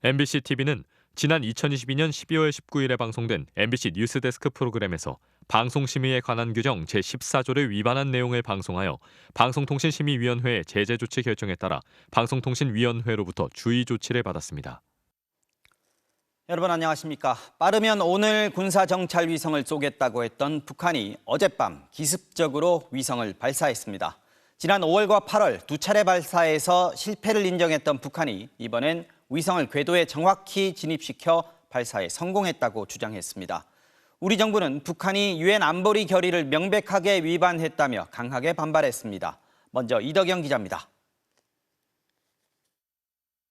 MBC TV는 지난 2022년 12월 19일에 방송된 MBC 뉴스데스크 프로그램에서 방송심의에 관한 규정 제14조를 위반한 내용을 방송하여 방송통신심의위원회의 제재 조치 결정에 따라 방송통신위원회로부터 주의 조치를 받았습니다. 여러분 안녕하십니까? 빠르면 오늘 군사정찰 위성을 쏘겠다고 했던 북한이 어젯밤 기습적으로 위성을 발사했습니다. 지난 5월과 8월 두 차례 발사에서 실패를 인정했던 북한이 이번엔 위성을 궤도에 정확히 진입시켜 발사에 성공했다고 주장했습니다. 우리 정부는 북한이 유엔 안보리 결의를 명백하게 위반했다며 강하게 반발했습니다. 먼저 이덕영 기자입니다.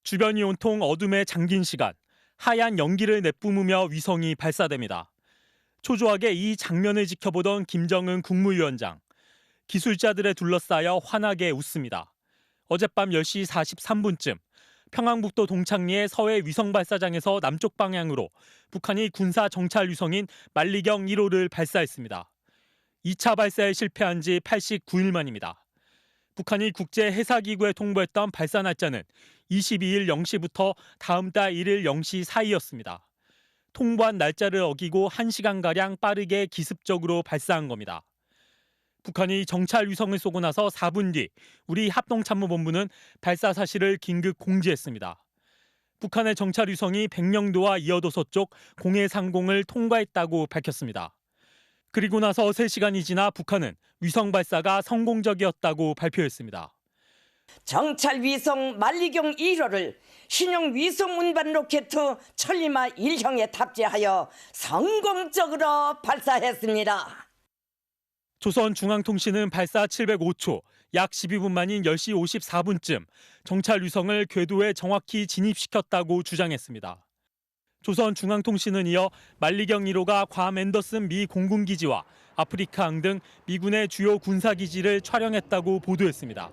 주변이 온통 어둠에 잠긴 시간, 하얀 연기를 내뿜으며 위성이 발사됩니다. 초조하게 이 장면을 지켜보던 김정은 국무위원장. 기술자들에 둘러싸여 환하게 웃습니다. 어젯밤 10시 43분쯤 평안북도 동창리의 서해 위성발사장에서 남쪽 방향으로 북한이 군사 정찰 위성인 만리경 1호를 발사했습니다. 2차 발사에 실패한 지 89일 만입니다. 북한이 국제해사기구에 통보했던 발사 날짜는 22일 0시부터 다음 달 1일 0시 사이였습니다. 통보한 날짜를 어기고 1시간가량 빠르게 기습적으로 발사한 겁니다. 북한이 정찰 위성을 쏘고 나서 4분 뒤 우리 합동참모본부는 발사 사실을 긴급 공지했습니다. 북한의 정찰 위성이 백령도와 이어도서 쪽 공해상공을 통과했다고 밝혔습니다. 그리고 나서 3시간이 지나 북한은 위성 발사가 성공적이었다고 발표했습니다. 정찰 위성 만리경 1호를 신형 위성 운반 로켓 천리마 1형에 탑재하여 성공적으로 발사했습니다. 조선중앙통신은 발사 705초, 약 12분 만인 10시 54분쯤 정찰 위성을 궤도에 정확히 진입시켰다고 주장했습니다. 조선중앙통신은 이어 만리경 1호가 괌 앤더슨 미 공군기지와 아프리카항 등 미군의 주요 군사기지를 촬영했다고 보도했습니다.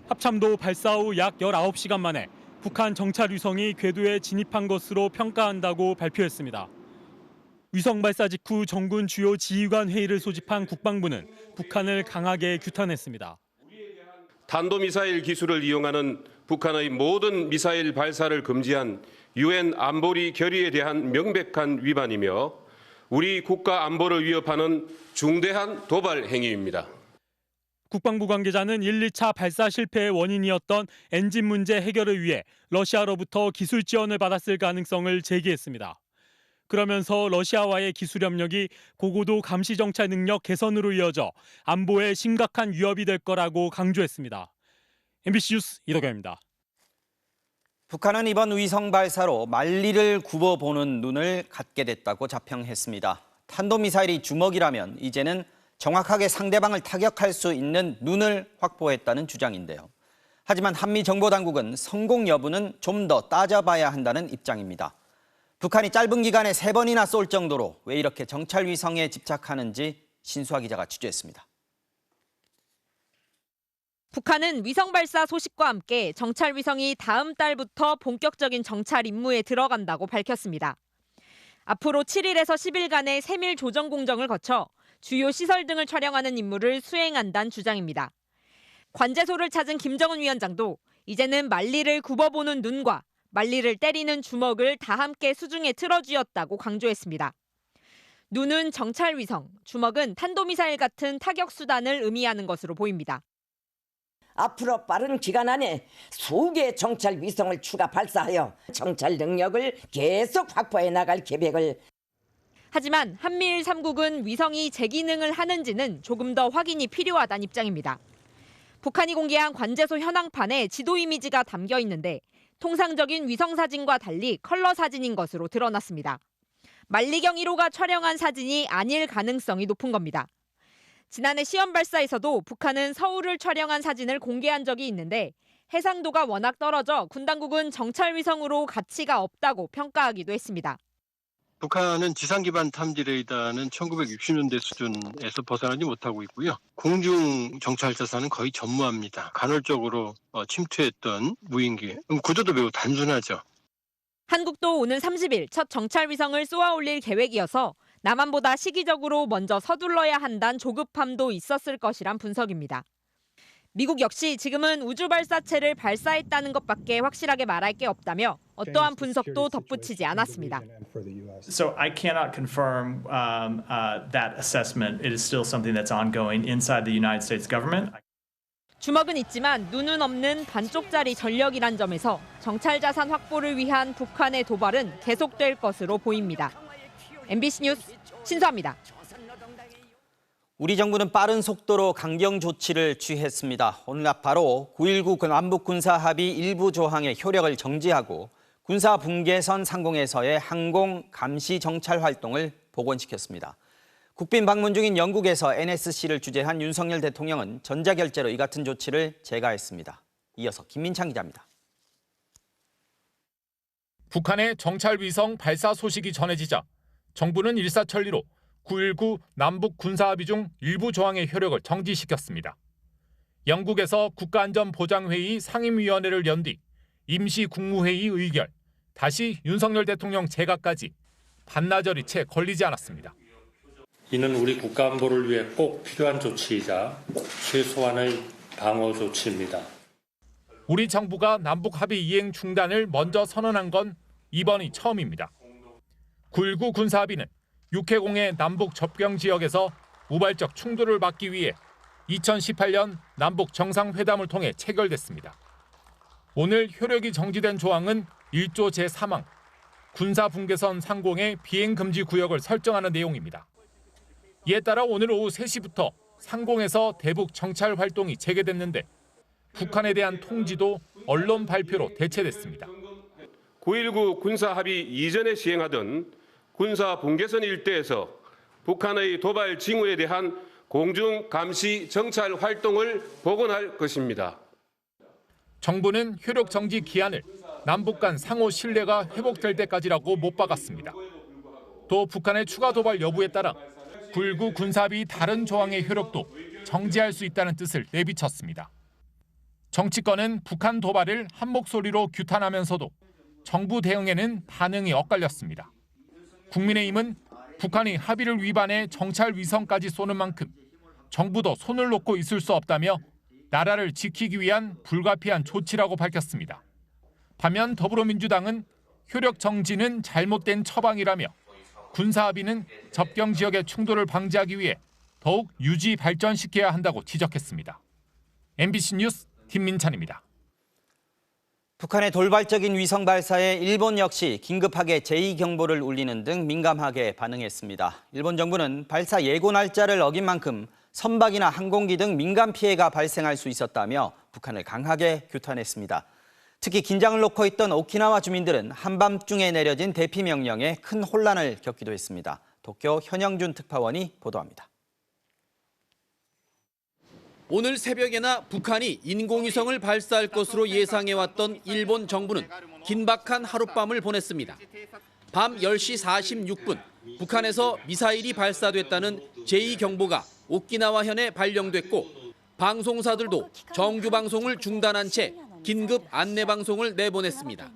합참도 발사 후 약 19시간 만에 북한 정찰 위성이 궤도에 진입한 것으로 평가한다고 발표했습니다. 위성 발사 직후 정군 주요 지휘관 회의를 소집한 국방부는 북한을 강하게 규탄했습니다. 탄도미사일 기술을 이용하는 북한의 모든 미사일 발사를 금지한 유엔 안보리 결의에 대한 명백한 위반이며 우리 국가 안보를 위협하는 중대한 도발 행위입니다. 국방부 관계자는 1, 2차 발사 실패의 원인이었던 엔진 문제 해결을 위해 러시아로부터 기술 지원을 받았을 가능성을 제기했습니다. 그러면서 러시아와의 기술 협력이 고고도 감시 정찰 능력 개선으로 이어져 안보에 심각한 위협이 될 거라고 강조했습니다. MBC 뉴스 이덕영입니다. 북한은 이번 위성 발사로 만리를 굽어보는 눈을 갖게 됐다고 자평했습니다. 탄도미사일이 주먹이라면 이제는 정확하게 상대방을 타격할 수 있는 눈을 확보했다는 주장인데요. 하지만 한미정보당국은 성공 여부는 좀 더 따져봐야 한다는 입장입니다. 북한이 짧은 기간에 3번이나 쏠 정도로 왜 이렇게 정찰 위성에 집착하는지 신수아 기자가 취재했습니다. 북한은 위성 발사 소식과 함께 정찰 위성이 다음 달부터 본격적인 정찰 임무에 들어간다고 밝혔습니다. 앞으로 7일에서 10일간의 세밀 조정 공정을 거쳐 주요 시설 등을 촬영하는 임무를 수행한다는 주장입니다. 관제소를 찾은 김정은 위원장도 이제는 만리를 굽어보는 눈과 만리를 때리는 주먹을 다 함께 수중에 틀어쥐었다고 강조했습니다. 눈은 정찰 위성, 주먹은 탄도미사일 같은 타격 수단을 의미하는 것으로 보입니다. 앞으로 빠른 기간 안에 수개의 정찰 위성을 추가 발사하여 정찰 능력을 계속 확보해 나갈 계획을. 하지만 한미일 3국은 위성이 제 기능을 하는지는 조금 더 확인이 필요하다는 입장입니다. 북한이 공개한 관제소 현황판에 지도 이미지가 담겨 있는데 통상적인 위성 사진과 달리 컬러 사진인 것으로 드러났습니다. 만리경 1호가 촬영한 사진이 아닐 가능성이 높은 겁니다. 지난해 시험 발사에서도 북한은 서울을 촬영한 사진을 공개한 적이 있는데 해상도가 워낙 떨어져 군 당국은 정찰 위성으로 가치가 없다고 평가하기도 했습니다. 북한은 지상 기반 탐지 레이더는 1960년대 수준에서 벗어나지 못하고 있고요. 공중 정찰 자산은 거의 전무합니다. 간헐적으로 침투했던 무인기, 구조도 매우 단순하죠. 한국도 오는 30일 첫 정찰 위성을 쏘아 올릴 계획이어서 남한보다 시기적으로 먼저 서둘러야 한다는 조급함도 있었을 것이란 분석입니다. 미국 역시 지금은 우주 발사체를 발사했다는 것밖에 확실하게 말할 게 없다며 어떠한 분석도 덧붙이지 않았습니다. So I cannot confirm that assessment. It is still something that's ongoing inside the United States government. 주먹은 있지만 눈은 없는 반쪽짜리 전력이란 점에서 정찰 자산 확보를 위한 북한의 도발은 계속될 것으로 보입니다. MBC 뉴스 신수아입니다. 우리 정부는 빠른 속도로 강경 조치를 취했습니다. 오늘 낮 바로 9.19 남북 군사 합의 일부 조항의 효력을 정지하고 군사 분계선 상공에서의 항공 감시 정찰 활동을 복원시켰습니다. 국빈 방문 중인 영국에서 NSC를 주재한 윤석열 대통령은 전자결제로 이 같은 조치를 재가했습니다. 이어서 김민창 기자입니다. 북한의 정찰위성 발사 소식이 전해지자 정부는 일사천리로 9.19 남북 군사합의 중 일부 조항의 효력을 정지시켰습니다. 영국에서 국가안전보장회의 상임위원회를 연 뒤 임시국무회의 의결, 다시 윤석열 대통령 재가까지 반나절이 채 걸리지 않았습니다. 이는 우리 국가안보를 위해 꼭 필요한 조치이자 최소한의 방어 조치입니다. 우리 정부가 남북합의 이행 중단을 먼저 선언한 건 이번이 처음입니다. 9.19 군사합의는 육해공의 남북 접경 지역에서 우발적 충돌을 막기 위해 2018년 남북 정상회담을 통해 체결됐습니다. 오늘 효력이 정지된 조항은 1조 제3항, 군사분계선 상공의 비행금지 구역을 설정하는 내용입니다. 이에 따라 오늘 오후 3시부터 상공에서 대북 정찰 활동이 재개됐는데 북한에 대한 통지도 언론 발표로 대체됐습니다. 9.19 군사합의 이전에 시행하던 군사 분계선 일대에서 북한의 도발 징후에 대한 공중 감시 정찰 활동을 복원할 것입니다. 정부는 효력 정지 기한을 남북 간 상호 신뢰가 회복될 때까지라고 못 박았습니다. 또 북한의 추가 도발 여부에 따라 9.19 군사합의 다른 조항의 효력도 정지할 수 있다는 뜻을 내비쳤습니다. 정치권은 북한 도발을 한 목소리로 규탄하면서도 정부 대응에는 반응이 엇갈렸습니다. 국민의힘은 북한이 합의를 위반해 정찰 위성까지 쏘는 만큼 정부도 손을 놓고 있을 수 없다며 나라를 지키기 위한 불가피한 조치라고 밝혔습니다. 반면 더불어민주당은 효력 정지는 잘못된 처방이라며 군사합의는 접경 지역의 충돌을 방지하기 위해 더욱 유지 발전시켜야 한다고 지적했습니다. MBC 뉴스 김민찬입니다. 북한의 돌발적인 위성 발사에 일본 역시 긴급하게 제2경보를 울리는 등 민감하게 반응했습니다. 일본 정부는 발사 예고 날짜를 어긴 만큼 선박이나 항공기 등 민간 피해가 발생할 수 있었다며 북한을 강하게 규탄했습니다. 특히 긴장을 놓고 있던 오키나와 주민들은 한밤중에 내려진 대피 명령에 큰 혼란을 겪기도 했습니다. 도쿄 현영준 특파원이 보도합니다. 오늘 새벽에나 북한이 인공위성을 발사할 것으로 예상해왔던 일본 정부는 긴박한 하룻밤을 보냈습니다. 밤 10시 46분 북한에서 미사일이 발사됐다는 제2경보가 오키나와현에 발령됐고 방송사들도 정규 방송을 중단한 채 긴급 안내 방송을 내보냈습니다.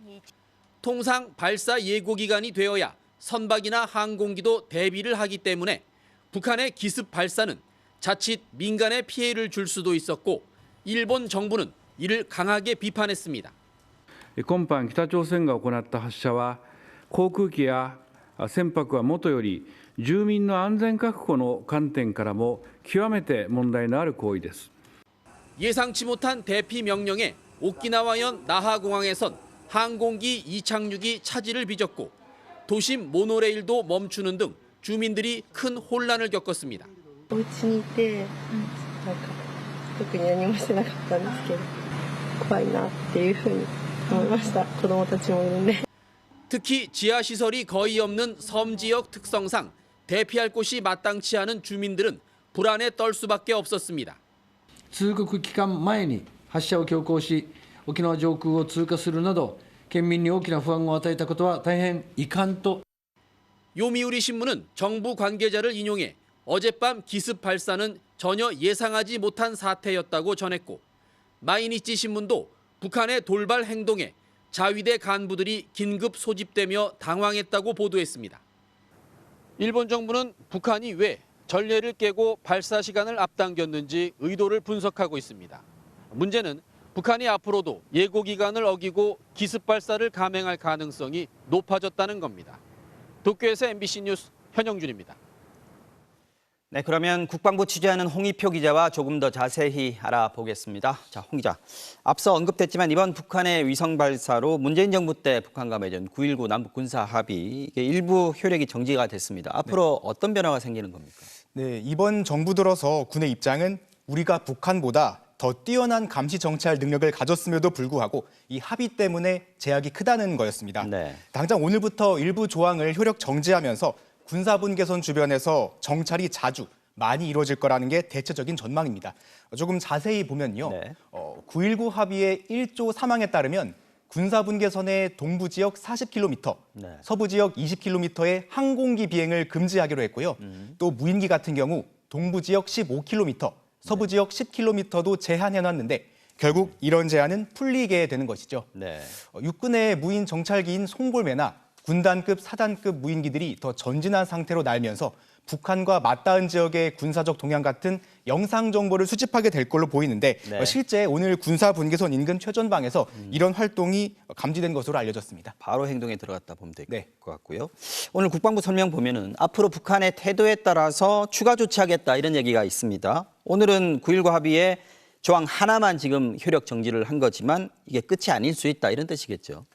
통상 발사 예고 기간이 되어야 선박이나 항공기도 대비를 하기 때문에 북한의 기습 발사는 자칫 민간에 피해를 줄 수도 있었고 일본 정부는 이를 강하게 비판했습니다. 今般北朝鮮が行った発射は航空機や船舶はもとより住民の安全確保の観点からも極めて問題のある行為です。 예상치 못한 대피 명령에 오키나와현 나하공항에선 항공기 이착륙이 차질을 빚었고 도심 모노레일도 멈추는 등 주민들이 큰 혼란을 겪었습니다. お家にいて、なんか特に何もしてなかったんですけど、怖いなっていうふうに思いました。子供たちもいるんで。 특히 지하시설이 거의 없는 섬 지역 특성상 대피할 곳이 마땅치 않은 주민들은 불안에 떨 수밖에 없었습니다. 通告期間前に発射を強行し、沖縄上空を通過するなど、県民に大きな不安を与えたことは大変遺憾と。 요미우리 신문은 정부 관계자를 인용해 어젯밤 기습 발사는 전혀 예상하지 못한 사태였다고 전했고 마이니치 신문도 북한의 돌발 행동에 자위대 간부들이 긴급 소집되며 당황했다고 보도했습니다. 일본 정부는 북한이 왜 전례를 깨고 발사 시간을 앞당겼는지 의도를 분석하고 있습니다. 문제는 북한이 앞으로도 예고 기간을 어기고 기습 발사를 감행할 가능성이 높아졌다는 겁니다. 도쿄에서 MBC 뉴스 현영준입니다. 네, 그러면 국방부 취재하는 홍익표 기자와 조금 더 자세히 알아보겠습니다. 자, 홍 기자. 앞서 언급됐지만 이번 북한의 위성 발사로 문재인 정부 때 북한과 맺은 9.19 남북 군사 합의 이게 일부 효력이 정지가 됐습니다. 앞으로 어떤 변화가 생기는 겁니까? 네, 이번 정부 들어서 군의 입장은 우리가 북한보다 더 뛰어난 감시 정찰 능력을 가졌음에도 불구하고 이 합의 때문에 제약이 크다는 거였습니다. 네. 당장 오늘부터 일부 조항을 효력 정지하면서 군사분계선 주변에서 정찰이 자주 많이 이루어질 거라는 게 대체적인 전망입니다. 조금 자세히 보면요. 네. 9.19 합의의 1조 3항에 따르면 군사분계선의 동부 지역 40km, 네. 서부 지역 20km의 항공기 비행을 금지하기로 했고요. 또 무인기 같은 경우 동부 지역 15km, 서부 지역 10km도 제한해놨는데 결국 이런 제한은 풀리게 되는 것이죠. 네. 육군의 무인 정찰기인 송골매나 군단급, 사단급 무인기들이 더 전진한 상태로 날면서 북한과 맞닿은 지역의 군사적 동향 같은 영상 정보를 수집하게 될 걸로 보이는데 네. 실제 오늘 군사분계선 인근 최전방에서 이런 활동이 감지된 것으로 알려졌습니다. 바로 행동에 들어갔다 보면 될 것 네. 같고요. 오늘 국방부 설명 보면은 앞으로 북한의 태도에 따라서 추가 조치하겠다 이런 얘기가 있습니다. 오늘은 9.19 합의에 조항 하나만 지금 효력 정지를 한 거지만 이게 끝이 아닐 수 있다 이런 뜻이겠죠.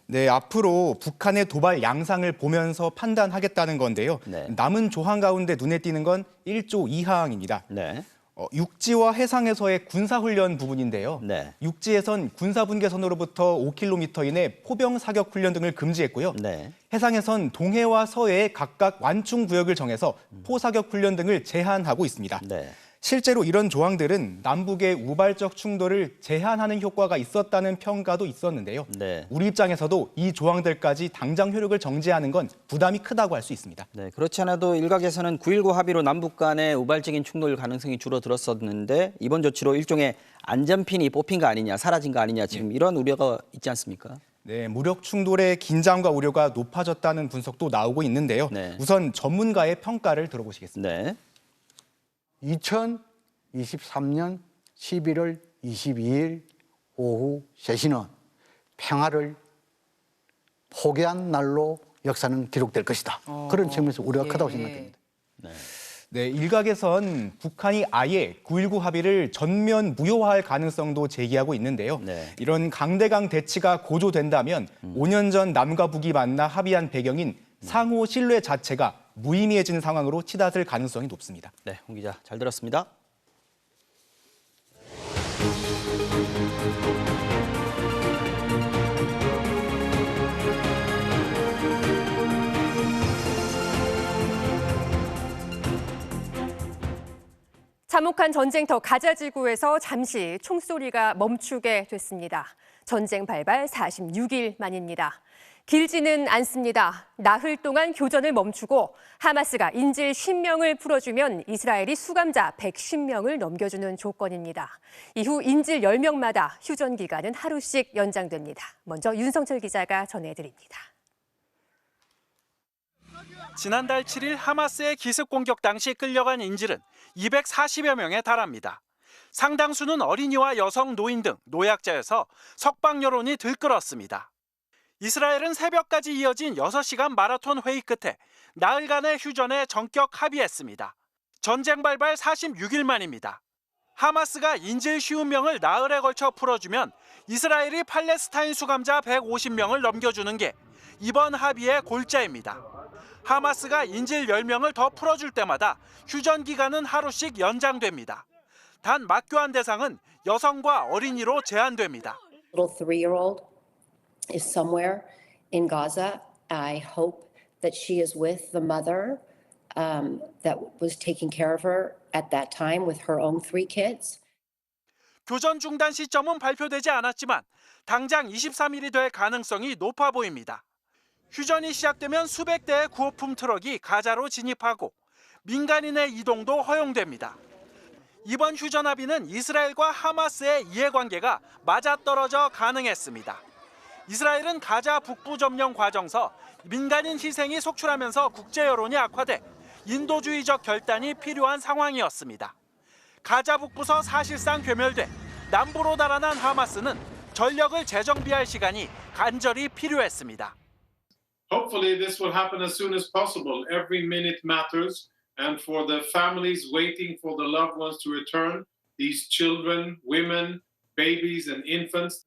네, 앞으로 북한의 도발 양상을 보면서 판단하겠다는 건데요. 네. 남은 조항 가운데 눈에 띄는 건 1조 2항입니다. 네. 육지와 해상에서의 군사훈련 부분인데요. 네. 육지에선 군사분계선으로부터 5km 이내 포병 사격 훈련 등을 금지했고요. 네. 해상에선 동해와 서해에 각각 완충 구역을 정해서 포사격 훈련 등을 제한하고 있습니다. 네. 실제로 이런 조항들은 남북의 우발적 충돌을 제한하는 효과가 있었다는 평가도 있었는데요. 네. 우리 입장에서도 이 조항들까지 당장 효력을 정지하는 건 부담이 크다고 할 수 있습니다. 네, 그렇지 않아도 일각에서는 9.19 합의로 남북 간의 우발적인 충돌 가능성이 줄어들었었는데 이번 조치로 일종의 안전핀이 뽑힌 거 아니냐, 사라진 거 아니냐 지금 이런 우려가 있지 않습니까? 네, 무력 충돌의 긴장과 우려가 높아졌다는 분석도 나오고 있는데요. 네. 우선 전문가의 평가를 들어보시겠습니다. 네. 2023년 11월 22일 오후 3시는 평화를 포기한 날로 역사는 기록될 것이다. 그런 측면에서 우려가 크다고 생각됩니다. 네, 일각에선 북한이 아예 9.19 합의를 전면 무효화할 가능성도 제기하고 있는데요. 네. 이런 강대강 대치가 고조된다면 5년 전 남과 북이 만나 합의한 배경인 상호 신뢰 자체가 무의미해지는 상황으로 치닫을 가능성이 높습니다. 네, 홍 기자 잘 들었습니다. 참혹한 전쟁터 가자 지구에서 잠시 총소리가 멈추게 됐습니다. 전쟁 발발 46일 만입니다. 길지는 않습니다. 나흘 동안 교전을 멈추고 하마스가 인질 10명을 풀어주면 이스라엘이 수감자 110명을 넘겨주는 조건입니다. 이후 인질 10명마다 휴전 기간은 하루씩 연장됩니다. 먼저 윤성철 기자가 전해드립니다. 지난달 7일 하마스의 기습 공격 당시 끌려간 인질은 240여 명에 달합니다. 상당수는 어린이와 여성, 노인 등 노약자여서 석방 여론이 들끓었습니다. 이스라엘은 새벽까지 이어진 6시간 마라톤 회의 끝에 나흘간의 휴전에 전격 합의했습니다. 전쟁 발발 46일 만입니다. 하마스가 인질 50명을 나흘에 걸쳐 풀어주면 이스라엘이 팔레스타인 수감자 150명을 넘겨주는 게 이번 합의의 골자입니다. 하마스가 인질 10명을 더 풀어줄 때마다 휴전 기간은 하루씩 연장됩니다. 단 맞교환 대상은 여성과 어린이로 제한됩니다. Little 3-year-old is somewhere in Gaza. I hope that she is with the mother that was taking care of her at that time with her own 3 kids. 교전 중단 시점은 발표되지 않았지만 당장 23일이 될 가능성이 높아 보입니다. 휴전이 시작되면 수백 대의 구호품 트럭이 가자로 진입하고 민간인의 이동도 허용됩니다. 이번 휴전 합의는 이스라엘과 하마스의 이해관계가 맞아떨어져 가능했습니다. 이스라엘은 가자 북부 점령 과정서 민간인 희생이 속출하면서 국제 여론이 악화돼 인도주의적 결단이 필요한 상황이었습니다. 가자 북부서 사실상 괴멸돼 남부로 달아난 하마스는 전력을 재정비할 시간이 간절히 필요했습니다. Hopefully this will happen as soon as possible. Every minute matters, and for the families waiting for the loved ones to return, these children, women, babies and infants.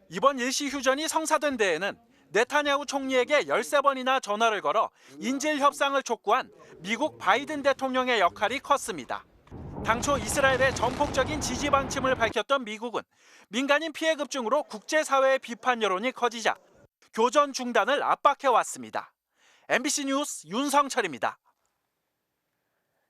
이번 일시 휴전이 성사된 데에는 네타냐후 총리에게 13번이나 전화를 걸어 인질 협상을 촉구한 미국 바이든 대통령의 역할이 컸습니다. 당초 이스라엘의 전폭적인 지지 방침을 밝혔던 미국은 민간인 피해 급증으로 국제사회의 비판 여론이 커지자 교전 중단을 압박해왔습니다. MBC 뉴스 윤성철입니다.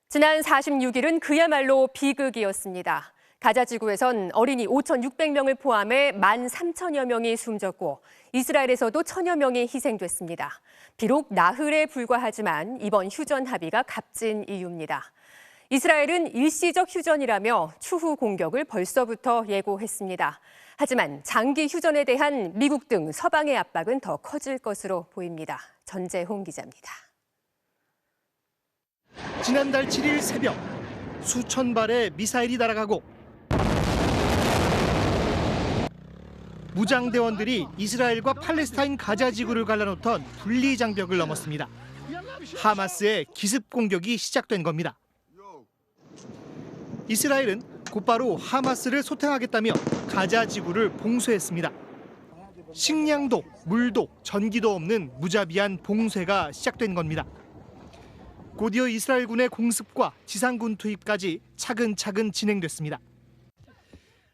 지난 46일은 그야말로 비극이었습니다. 가자 지구에선 어린이 5,600명을 포함해 13,000여 명이 숨졌고 이스라엘에서도 1,000여 명이 희생됐습니다. 비록 나흘에 불과하지만 이번 휴전 합의가 값진 이유입니다. 이스라엘은 일시적 휴전이라며 추후 공격을 벌써부터 예고했습니다. 하지만 장기 휴전에 대한 미국 등 서방의 압박은 더 커질 것으로 보입니다. 전재홍 기자입니다. 지난달 7일 새벽 수천 발의 미사일이 날아가고 무장대원들이 이스라엘과 팔레스타인 가자 지구를 갈라놓던 분리장벽을 넘었습니다. 하마스의 기습 공격이 시작된 겁니다. 이스라엘은 곧바로 하마스를 소탕하겠다며 가자 지구를 봉쇄했습니다. 식량도, 물도, 전기도 없는 무자비한 봉쇄가 시작된 겁니다. 곧이어 이스라엘군의 공습과 지상군 투입까지 차근차근 진행됐습니다.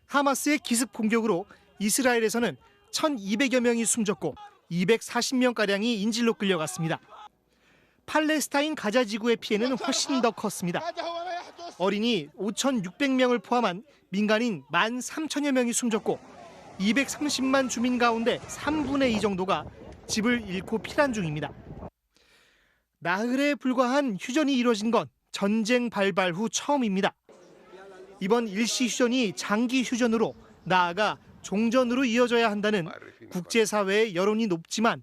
하마스의 기습 공격으로 이스라엘에서는 1,200여 명이 숨졌고 240명가량이 인질로 끌려갔습니다. 팔레스타인 가자 지구의 피해는 훨씬 더 컸습니다. 어린이 5,600명을 포함한 민간인 13,000여 명이 숨졌고 230만 주민 가운데 3분의 2 정도가 집을 잃고 피난 중입니다. 나흘에 불과한 휴전이 이뤄진 건 전쟁 발발 후 처음입니다. 이번 일시 휴전이 장기 휴전으로 나아가 종전으로 이어져야 한다는 국제사회의 여론이 높지만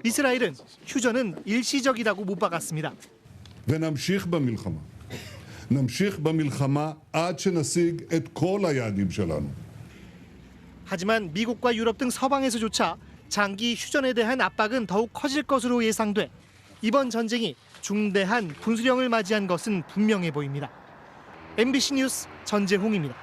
이스라엘은 휴전은 일시적이라고 못 박았습니다. ונמשיך במלחמה. נמשיך במלחמה עד שנשיג את כל היעדים שלנו. 하지만 미국과 유럽 등 서방에서조차 장기 휴전에 대한 압박은 더욱 커질 것으로 예상돼 이번 전쟁이 중대한 분수령을 맞이한 것은 분명해 보입니다. MBC 뉴스 전재홍입니다.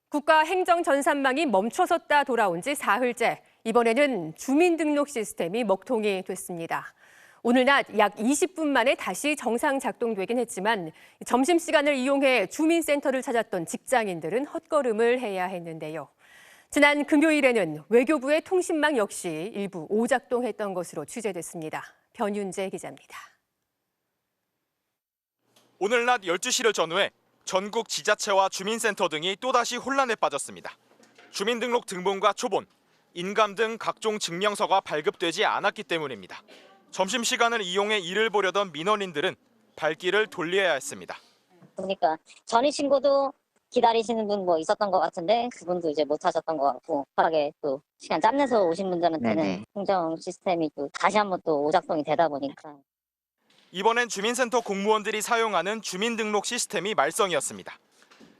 국가행정전산망이 멈춰섰다 돌아온 지 사흘째, 이번에는 주민등록 시스템이 먹통이 됐습니다. 오늘 낮 약 20분 만에 다시 정상 작동되긴 했지만 점심시간을 이용해 주민센터를 찾았던 직장인들은 헛걸음을 해야 했는데요. 지난 금요일에는 외교부의 통신망 역시 일부 오작동했던 것으로 취재됐습니다. 변윤재 기자입니다. 오늘 낮 12시를 전후해 전국 지자체와 주민센터 등이 또다시 혼란에 빠졌습니다. 주민등록 등본과 초본, 인감 등 각종 증명서가 발급되지 않았기 때문입니다. 점심시간을 이용해 일을 보려던 민원인들은 발길을 돌려야 했습니다. 보니까 전입 신고도 기다리시는 분 뭐 있었던 것 같은데 그분도 이제 못 하셨던 것 같고 급하게 또 시간 짬내서 오신 분들한테는 행정 시스템이 또 다시 한번 또 오작동이 되다 보니까 이번엔 주민센터 공무원들이 사용하는 주민등록 시스템이 말썽이었습니다.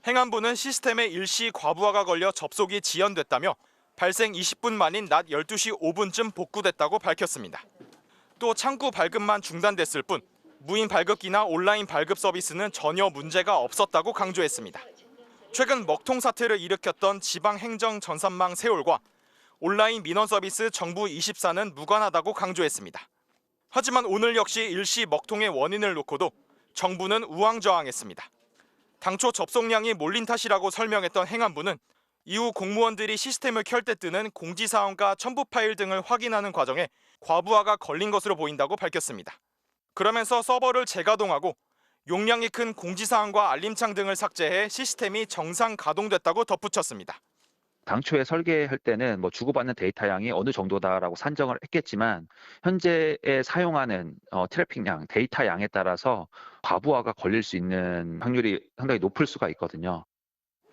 행안부는 시스템에 일시 과부하가 걸려 접속이 지연됐다며 발생 20분 만인 낮 12시 5분쯤 복구됐다고 밝혔습니다. 또 창구 발급만 중단됐을 뿐 무인 발급기나 온라인 발급 서비스는 전혀 문제가 없었다고 강조했습니다. 최근 먹통 사태를 일으켰던 지방행정전산망 세월과 온라인 민원 서비스 정부24는 무관하다고 강조했습니다. 하지만 오늘 역시 일시 먹통의 원인을 놓고도 정부는 우왕좌왕했습니다. 당초 접속량이 몰린 탓이라고 설명했던 행안부는 이후 공무원들이 시스템을 켤 때 뜨는 공지사항과 첨부 파일 등을 확인하는 과정에 과부하가 걸린 것으로 보인다고 밝혔습니다. 그러면서 서버를 재가동하고 용량이 큰 공지사항과 알림창 등을 삭제해 시스템이 정상 가동됐다고 덧붙였습니다. 당초에 설계할 때는 뭐 주고받는 데이터 양이 어느 정도다라고 산정을 했겠지만 현재에 사용하는 트래픽량, 데이터 양에 따라서 과부하가 걸릴 수 있는 확률이 상당히 높을 수가 있거든요.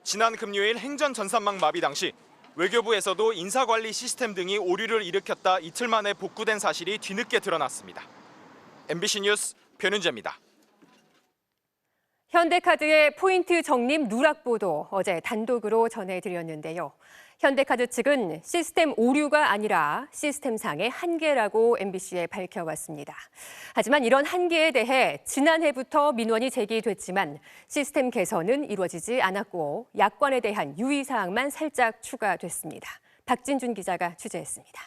지난 금요일 행정전산망 마비 당시 외교부에서도 인사관리 시스템 등이 오류를 일으켰다 이틀 만에 복구된 사실이 뒤늦게 드러났습니다. MBC 뉴스 변윤재입니다. 현대카드의 포인트 적립 누락 보도 어제 단독으로 전해드렸는데요. 현대카드 측은 시스템 오류가 아니라 시스템상의 한계라고 MBC에 밝혀왔습니다. 하지만 이런 한계에 대해 지난해부터 민원이 제기됐지만 시스템 개선은 이루어지지 않았고 약관에 대한 유의사항만 살짝 추가됐습니다. 박진준 기자가 취재했습니다.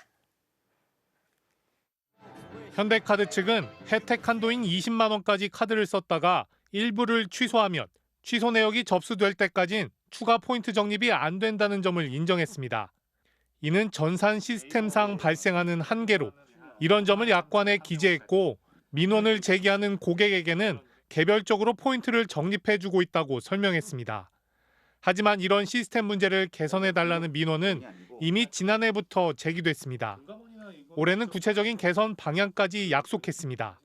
현대카드 측은 혜택 한도인 20만 원까지 카드를 썼다가 일부를 취소하면 취소 내역이 접수될 때까진 추가 포인트 적립이 안 된다는 점을 인정했습니다. 이는 전산 시스템상 발생하는 한계로 이런 점을 약관에 기재했고 민원을 제기하는 고객에게는 개별적으로 포인트를 적립해주고 있다고 설명했습니다. 하지만 이런 시스템 문제를 개선해달라는 민원은 이미 지난해부터 제기됐습니다. 올해는 구체적인 개선 방향까지 약속했습니다.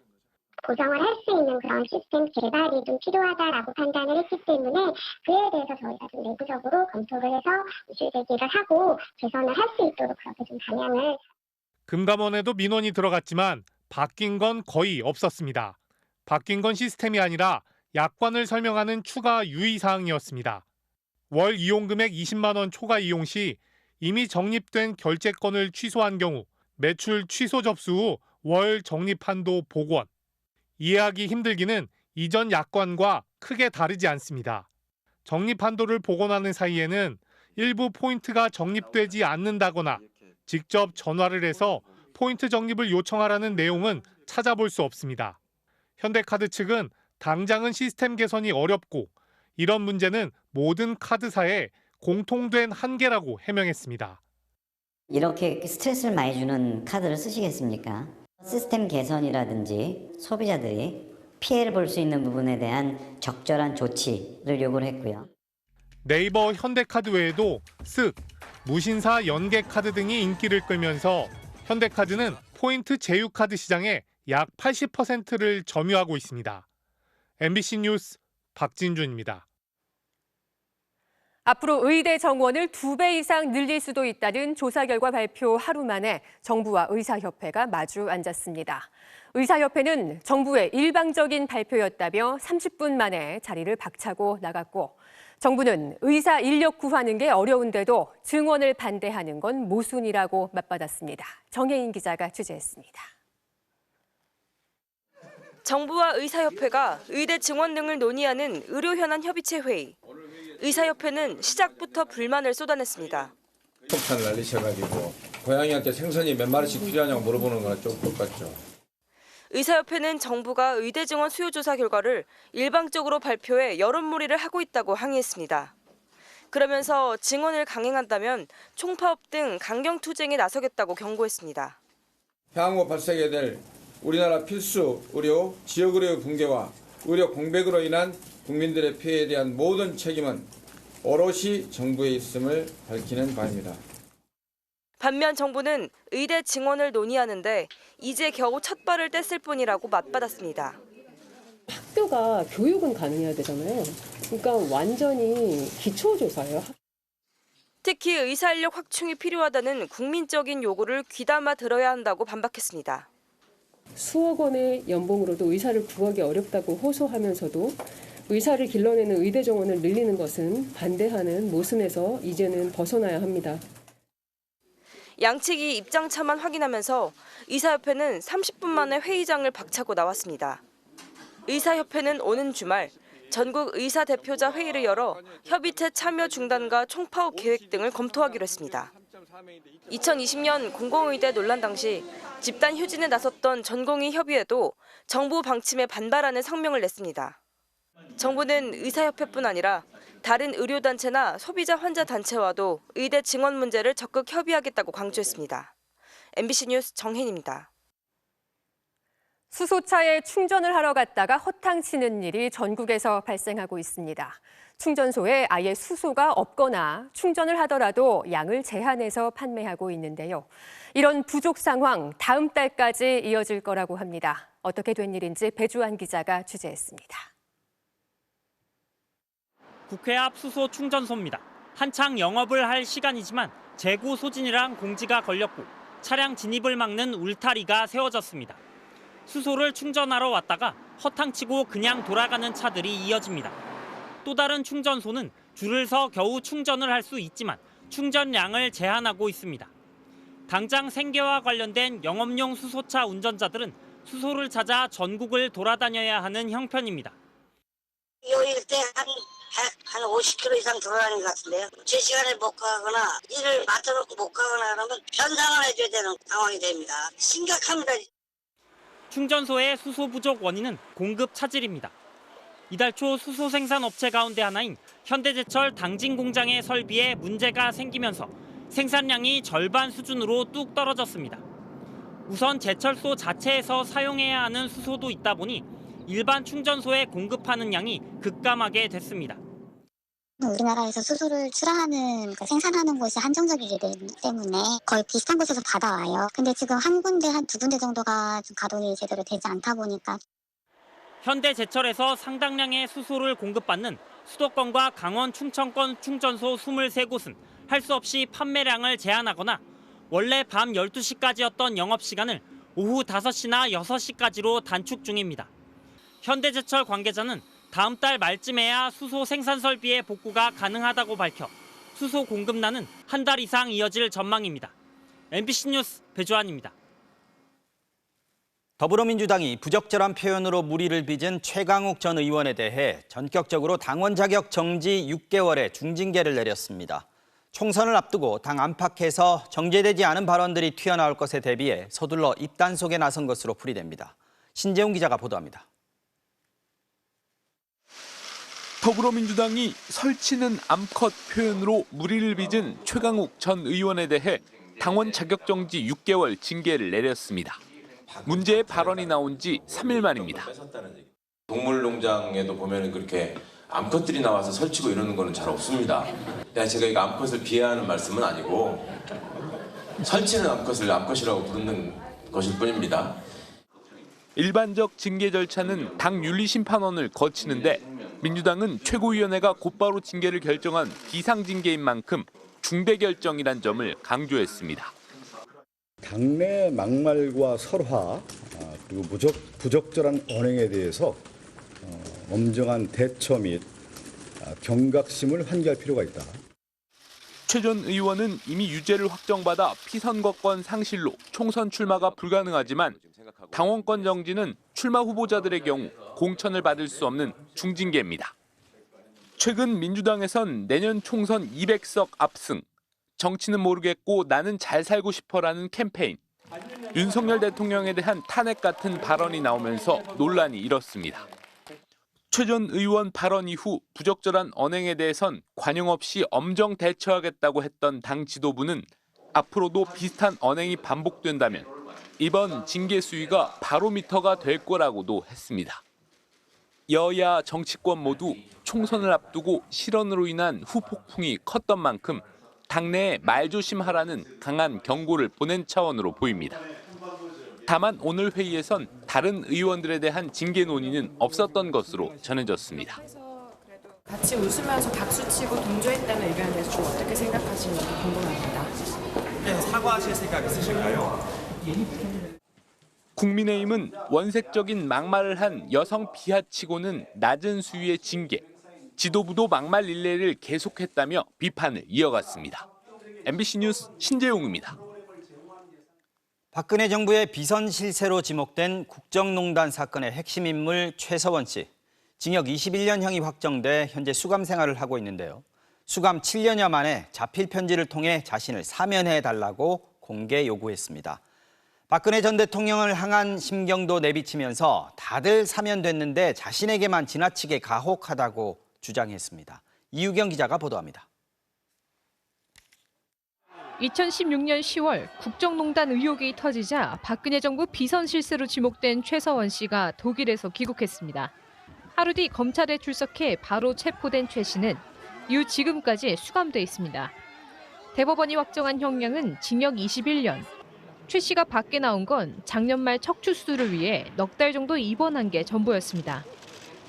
보정을 할 수 있는 그런 시스템 개발이 좀 필요하다라고 판단을 했기 때문에 그에 대해서 저희가 좀 내부적으로 검토를 해서 이슈 제기를 하고 개선을 할 수 있도록 그렇게 좀 방향을. 금감원에도 민원이 들어갔지만 바뀐 건 거의 없었습니다. 바뀐 건 시스템이 아니라 약관을 설명하는 추가 유의사항이었습니다. 월 이용 금액 20만 원 초과 이용 시 이미 적립된 결제건을 취소한 경우 매출 취소 접수 후 월 적립 한도 복원. 이해하기 힘들기는 이전 약관과 크게 다르지 않습니다. 적립 한도를 복원하는 사이에는 일부 포인트가 적립되지 않는다거나 직접 전화를 해서 포인트 적립을 요청하라는 내용은 찾아볼 수 없습니다. 현대카드 측은 당장은 시스템 개선이 어렵고 이런 문제는 모든 카드사의 공통된 한계라고 해명했습니다. 이렇게 스트레스를 많이 주는 카드를 쓰시겠습니까? 시스템 개선이라든지 소비자들이 피해를 볼 수 있는 부분에 대한 적절한 조치를 요구를 했고요. 네이버 현대카드 외에도 쓱, 무신사 연계카드 등이 인기를 끌면서 현대카드는 포인트 제휴카드 시장의 약 80%를 점유하고 있습니다. MBC 뉴스 박진준입니다. 앞으로 의대 정원을 2배 이상 늘릴 수도 있다는 조사 결과 발표 하루 만에 정부와 의사협회가 마주 앉았습니다. 의사협회는 정부의 일방적인 발표였다며 30분 만에 자리를 박차고 나갔고 정부는 의사 인력 구하는 게 어려운데도 증원을 반대하는 건 모순이라고 맞받았습니다. 정혜인 기자가 취재했습니다. 정부와 의사협회가 의대 증원 등을 논의하는 의료현안 협의체 회의. 의사협회는 시작부터 불만을 쏟아냈습니다. 폭탄을 날리셔가지고 고양이한테 생선이 몇 마리씩 필요하냐고 물어보는 거랑 좀 똑같죠. 의사협회는 정부가 의대 증원 수요 조사 결과를 일방적으로 발표해 여론몰이를 하고 있다고 항의했습니다. 그러면서 증원을 강행한다면 총파업 등 강경 투쟁에 나서겠다고 경고했습니다. 향후 발생하게 될 우리나라 필수 의료, 지역의료 붕괴와 의료 공백으로 인한 국민들의 피해에 대한 모든 책임은 오롯이 정부에 있음을 밝히는 바입니다. 반면 정부는 의대 증원을 논의하는데 이제 겨우 첫 발을 뗐을 뿐이라고 맞받았습니다. 학교가 교육은 가능해야 되잖아요. 그러니까 완전히 기초조사예요. 특히 의사 인력 확충이 필요하다는 국민적인 요구를 귀담아 들어야 한다고 반박했습니다. 수억 원의 연봉으로도 의사를 구하기 어렵다고 호소하면서도 의사를 길러내는 의대 정원을 늘리는 것은 반대하는 모순에서 이제는 벗어나야 합니다. 양측이 입장차만 확인하면서 의사협회는 30분 만에 회의장을 박차고 나왔습니다. 의사협회는 오는 주말 전국 의사 대표자 회의를 열어 협의체 참여 중단과 총파업 계획 등을 검토하기로 했습니다. 2020년 공공의대 논란 당시 집단 휴진에 나섰던 전공의 협의회도 정부 방침에 반발하는 성명을 냈습니다. 정부는 의사협회뿐 아니라 다른 의료단체나 소비자 환자 단체와도 의대 증원 문제를 적극 협의하겠다고 강조했습니다. MBC 뉴스 정혜인입니다. 수소차에 충전을 하러 갔다가 허탕치는 일이 전국에서 발생하고 있습니다. 충전소에 아예 수소가 없거나 충전을 하더라도 양을 제한해서 판매하고 있는데요. 이런 부족 상황 다음 달까지 이어질 거라고 합니다. 어떻게 된 일인지 배주환 기자가 취재했습니다. 국회 앞 수소 충전소입니다. 한창 영업을 할 시간이지만 재고 소진이란 공지가 걸렸고 차량 진입을 막는 울타리가 세워졌습니다. 수소를 충전하러 왔다가 허탕치고 그냥 돌아가는 차들이 이어집니다. 또 다른 충전소는 줄을 서 겨우 충전을 할 수 있지만 충전량을 제한하고 있습니다. 당장 생계와 관련된 영업용 수소차 운전자들은 수소를 찾아 전국을 돌아다녀야 하는 형편입니다. 요일 때 한 50km 이상 돌아다니는 것 같은데요. 제 시간에 못 가거나 일을 맡아놓고 못 가거나 그러면 변상을 해줘야 되는 상황이 됩니다. 심각합니다. 충전소의 수소 부족 원인은 공급 차질입니다. 이달 초 수소 생산 업체 가운데 하나인 현대제철 당진 공장의 설비에 문제가 생기면서 생산량이 절반 수준으로 뚝 떨어졌습니다. 우선 제철소 자체에서 사용해야 하는 수소도 있다 보니 일반 충전소에 공급하는 양이 급감하게 됐습니다. 우리나라에서 수소를 출하하는, 생산하는 곳이 한정적이기 때문에 거의 비슷한 곳에서 받아와요. 근데 지금 한 군데, 한 두 군데 정도가 좀 가동이 제대로 되지 않다 보니까. 현대제철에서 상당량의 수소를 공급받는 수도권과 강원, 충청권 충전소 23곳은 할 수 없이 판매량을 제한하거나 원래 밤 12시까지였던 영업시간을 오후 5시나 6시까지로 단축 중입니다. 현대제철 관계자는 다음 달 말쯤에야 수소 생산 설비의 복구가 가능하다고 밝혀 수소 공급난은 한 달 이상 이어질 전망입니다. MBC 뉴스 배주환입니다. 더불어민주당이 부적절한 표현으로 물의를 빚은 최강욱 전 의원에 대해 전격적으로 당원 자격 정지 6개월의 중징계를 내렸습니다. 총선을 앞두고 당 안팎에서 정제되지 않은 발언들이 튀어나올 것에 대비해 서둘러 입단속에 나선 것으로 풀이됩니다. 신재훈 기자가 보도합니다. 더불어민주당이 설치는 암컷 표현으로 물의를 빚은 최강욱 전 의원에 대해 당원 자격정지 6개월 징계를 내렸습니다. 문제의 발언이 나온 지 3일 만입니다. 동물농장에도 보면 그렇게 암컷들이 나와서 설치고 이러는 거는 잘 없습니다. 제가 이거 암컷을 비하하는 말씀은 아니고 설치는 암컷을 암컷이라고 부르는 것일 뿐입니다. 일반적 징계 절차는 당 윤리심판원을 거치는데 민주당은 최고위원회가 곧바로 징계를 결정한 비상징계인 만큼 중대 결정이란 점을 강조했습니다. 당내 막말과 설화 그리고 부적절한 언행에 대해서 엄정한 대처 및 경각심을 환기할 필요가 있다. 최 전 의원은 이미 유죄를 확정받아 피선거권 상실로 총선 출마가 불가능하지만 당원권 정지는 출마 후보자들의 경우 공천을 받을 수 없는 중징계입니다. 최근 민주당에선 내년 총선 200석 압승, 정치는 모르겠고 나는 잘 살고 싶어라는 캠페인, 윤석열 대통령에 대한 탄핵 같은 발언이 나오면서 논란이 일었습니다. 최 전 의원 발언 이후 부적절한 언행에 대해선 관용 없이 엄정 대처하겠다고 했던 당 지도부는 앞으로도 비슷한 언행이 반복된다면 이번 징계 수위가 바로미터가 될 거라고도 했습니다. 여야 정치권 모두 총선을 앞두고 실언으로 인한 후폭풍이 컸던 만큼 당내에 말조심하라는 강한 경고를 보낸 차원으로 보입니다. 다만 오늘 회의에선 다른 의원들에 대한 징계 논의는 없었던 것으로 전해졌습니다. 같이 웃으면서 박수치고 동조했다는 의견에 대해서 좀 어떻게 생각하시는지 궁금합니다. 네, 사과하실 생각 있으신가요? 국민의힘은 원색적인 막말을 한 여성 비하치고는 낮은 수위의 징계, 지도부도 막말 릴레이를 계속했다며 비판을 이어갔습니다. MBC 뉴스 신재용입니다. 박근혜 정부의 비선 실세로 지목된 국정농단 사건의 핵심 인물 최서원 씨. 징역 21년형이 확정돼 현재 수감 생활을 하고 있는데요. 수감 7년여 만에 자필 편지를 통해 자신을 사면해달라고 공개 요구했습니다. 박근혜 전 대통령을 향한 심경도 내비치면서 다들 사면됐는데 자신에게만 지나치게 가혹하다고 주장했습니다. 이유경 기자가 보도합니다. 2016년 10월 국정농단 의혹이 터지자 박근혜 정부 비선 실세로 지목된 최서원 씨가 독일에서 귀국했습니다. 하루 뒤 검찰에 출석해 바로 체포된 최 씨는 이후 지금까지 수감돼 있습니다. 대법원이 확정한 형량은 징역 21년. 최 씨가 밖에 나온 건 작년 말 척추 수술을 위해 넉 달 정도 입원한 게 전부였습니다.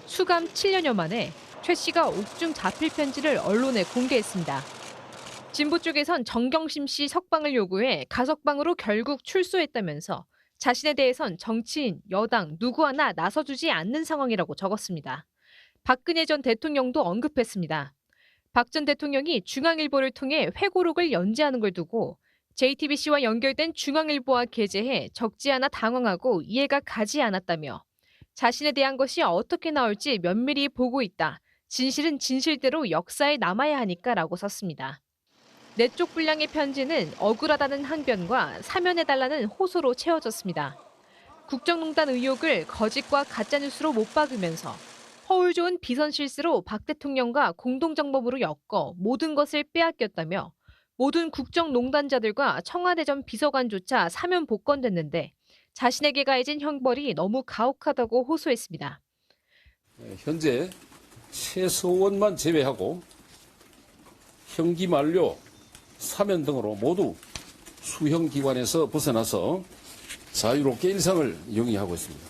수감 7년여 만에 최 씨가 옥중 자필 편지를 언론에 공개했습니다. 진보 쪽에선 정경심 씨 석방을 요구해 가석방으로 결국 출소했다면서 자신에 대해선 정치인, 여당 누구 하나 나서주지 않는 상황이라고 적었습니다. 박근혜 전 대통령도 언급했습니다. 박 전 대통령이 중앙일보를 통해 회고록을 연재하는 걸 두고 JTBC와 연결된 중앙일보와 게재해 적지 않아 당황하고 이해가 가지 않았다며 자신에 대한 것이 어떻게 나올지 면밀히 보고 있다. 진실은 진실대로 역사에 남아야 하니까라고 썼습니다. 내적 분량의 편지는 억울하다는 항변과 사면해달라는 호소로 채워졌습니다. 국정농단 의혹을 거짓과 가짜뉴스로 못 박으면서 허울 좋은 비선 실수로 박 대통령과 공동정범으로 엮어 모든 것을 빼앗겼다며 모든 국정농단자들과 청와대 전 비서관조차 사면 복권됐는데 자신에게 가해진 형벌이 너무 가혹하다고 호소했습니다. 현재 최소원만 제외하고 형기 만료, 사면 등으로 모두 수형기관에서 벗어나서 자유롭게 일상을 영위하고 있습니다.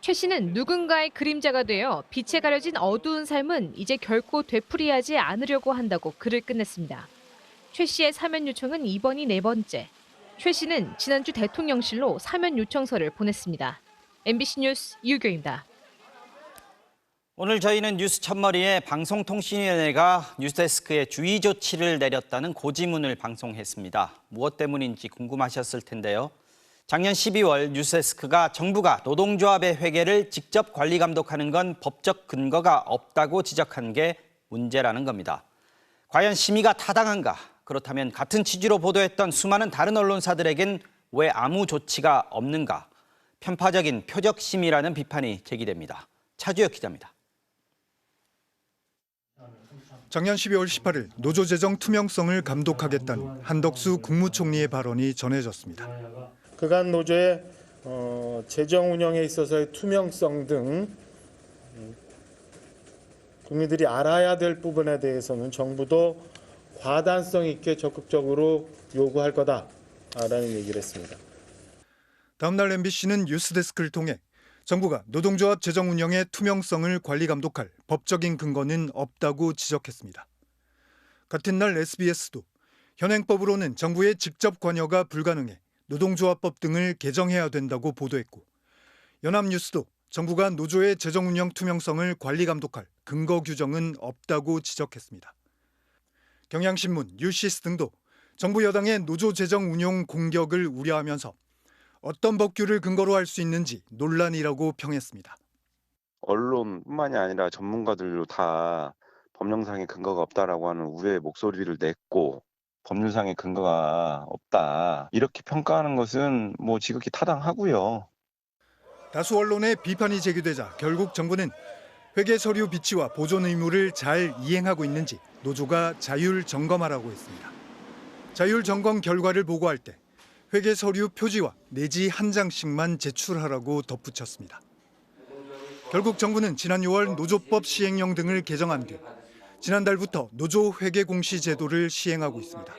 최 씨는 누군가의 그림자가 되어 빛에 가려진 어두운 삶은 이제 결코 되풀이하지 않으려고 한다고 글을 끝냈습니다. 최 씨의 사면 요청은 이번이 4번째. 최 씨는 지난주 대통령실로 사면 요청서를 보냈습니다. MBC 뉴스 이유경입니다. 오늘 저희는 뉴스 첫머리에 방송통신위원회가 뉴스데스크에 주의 조치를 내렸다는 고지문을 방송했습니다. 무엇 때문인지 궁금하셨을 텐데요. 작년 12월 뉴스데스크가 정부가 노동조합의 회계를 직접 관리 감독하는 건 법적 근거가 없다고 지적한 게 문제라는 겁니다. 과연 심의가 타당한가? 그렇다면 같은 취지로 보도했던 수많은 다른 언론사들에겐 왜 아무 조치가 없는가? 편파적인 표적심이라는 비판이 제기됩니다. 차주혁 기자입니다. 작년 12월 18일 노조 재정 투명성을 감독하겠다는 한덕수 국무총리의 발언이 전해졌습니다. 그간 노조의 재정 운영에 있어서의 투명성 등 국민들이 알아야 될 부분에 대해서는 정부도 과단성 있게 적극적으로 요구할 거다라는 얘기를 했습니다. 다음 날 MBC는 뉴스데스크를 통해 정부가 노동조합 재정 운영의 투명성을 관리 감독할 법적인 근거는 없다고 지적했습니다. 같은 날 SBS도 현행법으로는 정부의 직접 관여가 불가능해 노동조합법 등을 개정해야 된다고 보도했고, 연합뉴스도 정부가 노조의 재정 운영 투명성을 관리 감독할 근거 규정은 없다고 지적했습니다. 경향신문, 뉴시스 등도 정부 여당의 노조 재정 운용 공격을 우려하면서 어떤 법규를 근거로 할 수 있는지 논란이라고 평했습니다. 언론뿐만이 아니라 전문가들도 다 법령상의 근거가 없다라고 하는 우려의 목소리를 냈고, 법률상의 근거가 없다 이렇게 평가하는 것은 지극히 타당하고요. 다수 언론의 비판이 제기되자 결국 정부는 회계 서류 비치와 보존 의무를 잘 이행하고 있는지 노조가 자율 점검하라고 했습니다. 자율 점검 결과를 보고할 때 회계 서류 표지와 내지 한 장씩만 제출하라고 덧붙였습니다. 결국 정부는 지난 6월 노조법 시행령 등을 개정한 뒤 지난달부터 노조 회계 공시 제도를 시행하고 있습니다.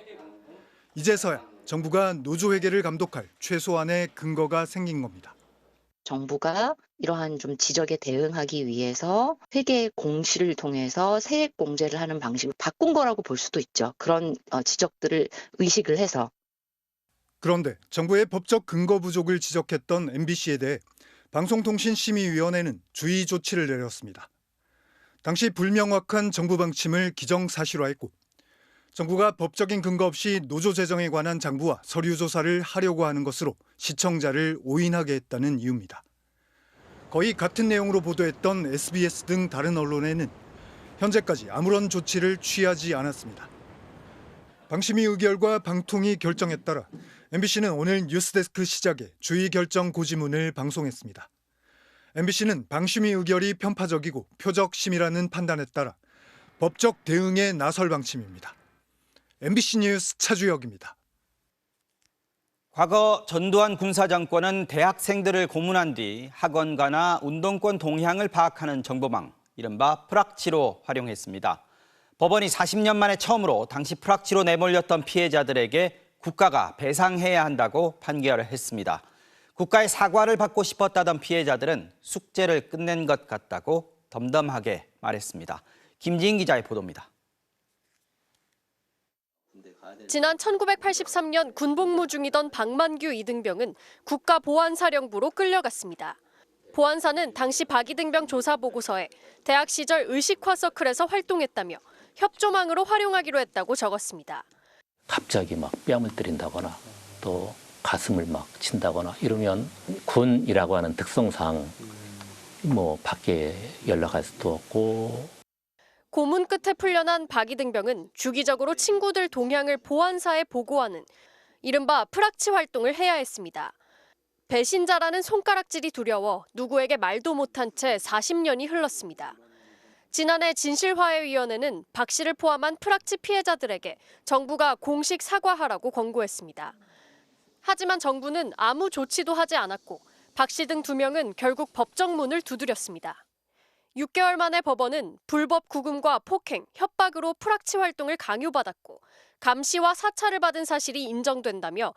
이제서야 정부가 노조 회계를 감독할 최소한의 근거가 생긴 겁니다. 정부가 이러한 좀 지적에 대응하기 위해서 회계 공시를 통해서 세액 공제를 하는 방식을 바꾼 거라고 볼 수도 있죠. 그런 지적들을 의식을 해서. 그런데 정부의 법적 근거 부족을 지적했던 MBC에 대해 방송통신심의위원회는 주의 조치를 내렸습니다. 당시 불명확한 정부 방침을 기정사실화했고, 정부가 법적인 근거 없이 노조 재정에 관한 장부와 서류 조사를 하려고 하는 것으로 시청자를 오인하게 했다는 이유입니다. 거의 같은 내용으로 보도했던 SBS 등 다른 언론에는 현재까지 아무런 조치를 취하지 않았습니다. 방심위 의결과 방통위 결정에 따라 MBC는 오늘 뉴스데스크 시작에 주의 결정 고지문을 방송했습니다. MBC는 방심위 의결이 편파적이고 표적심이라는 판단에 따라 법적 대응에 나설 방침입니다. MBC 뉴스 차주혁입니다. 과거 전두환 군사정권은 대학생들을 고문한 뒤 학원가나 운동권 동향을 파악하는 정보망, 이른바 프락치로 활용했습니다. 법원이 40년 만에 처음으로 당시 프락치로 내몰렸던 피해자들에게 국가가 배상해야 한다고 판결을 했습니다. 국가의 사과를 받고 싶었다던 피해자들은 숙제를 끝낸 것 같다고 덤덤하게 말했습니다. 김지인 기자의 보도입니다. 지난 1983년 군복무 중이던 박만규 이등병은 국가보안사령부로 끌려갔습니다. 보안사는 당시 박 이등병 조사 보고서에 대학 시절 의식화 서클에서 활동했다며 협조망으로 활용하기로 했다고 적었습니다. 갑자기 막 뺨을 때린다거나 또 가슴을 막 친다거나 이러면 군이라고 하는 특성상 밖에 연락할 수도 없고. 고문 끝에 풀려난 박 이등병은 주기적으로 친구들 동향을 보안사에 보고하는 이른바 프락치 활동을 해야 했습니다. 배신자라는 손가락질이 두려워 누구에게 말도 못한 채 40년이 흘렀습니다. 지난해 진실화해위원회는 박 씨를 포함한 프락치 피해자들에게 정부가 공식 사과하라고 권고했습니다. 하지만 정부는 아무 조치도 하지 않았고 박 씨 등 2명은 결국 법정 문을 두드렸습니다. 6개월 만에 법원은 불법 구금과 폭행, 협박으로 프락치 활동을 강요받았고 감시와 사찰을 받은 사실이 인정된다며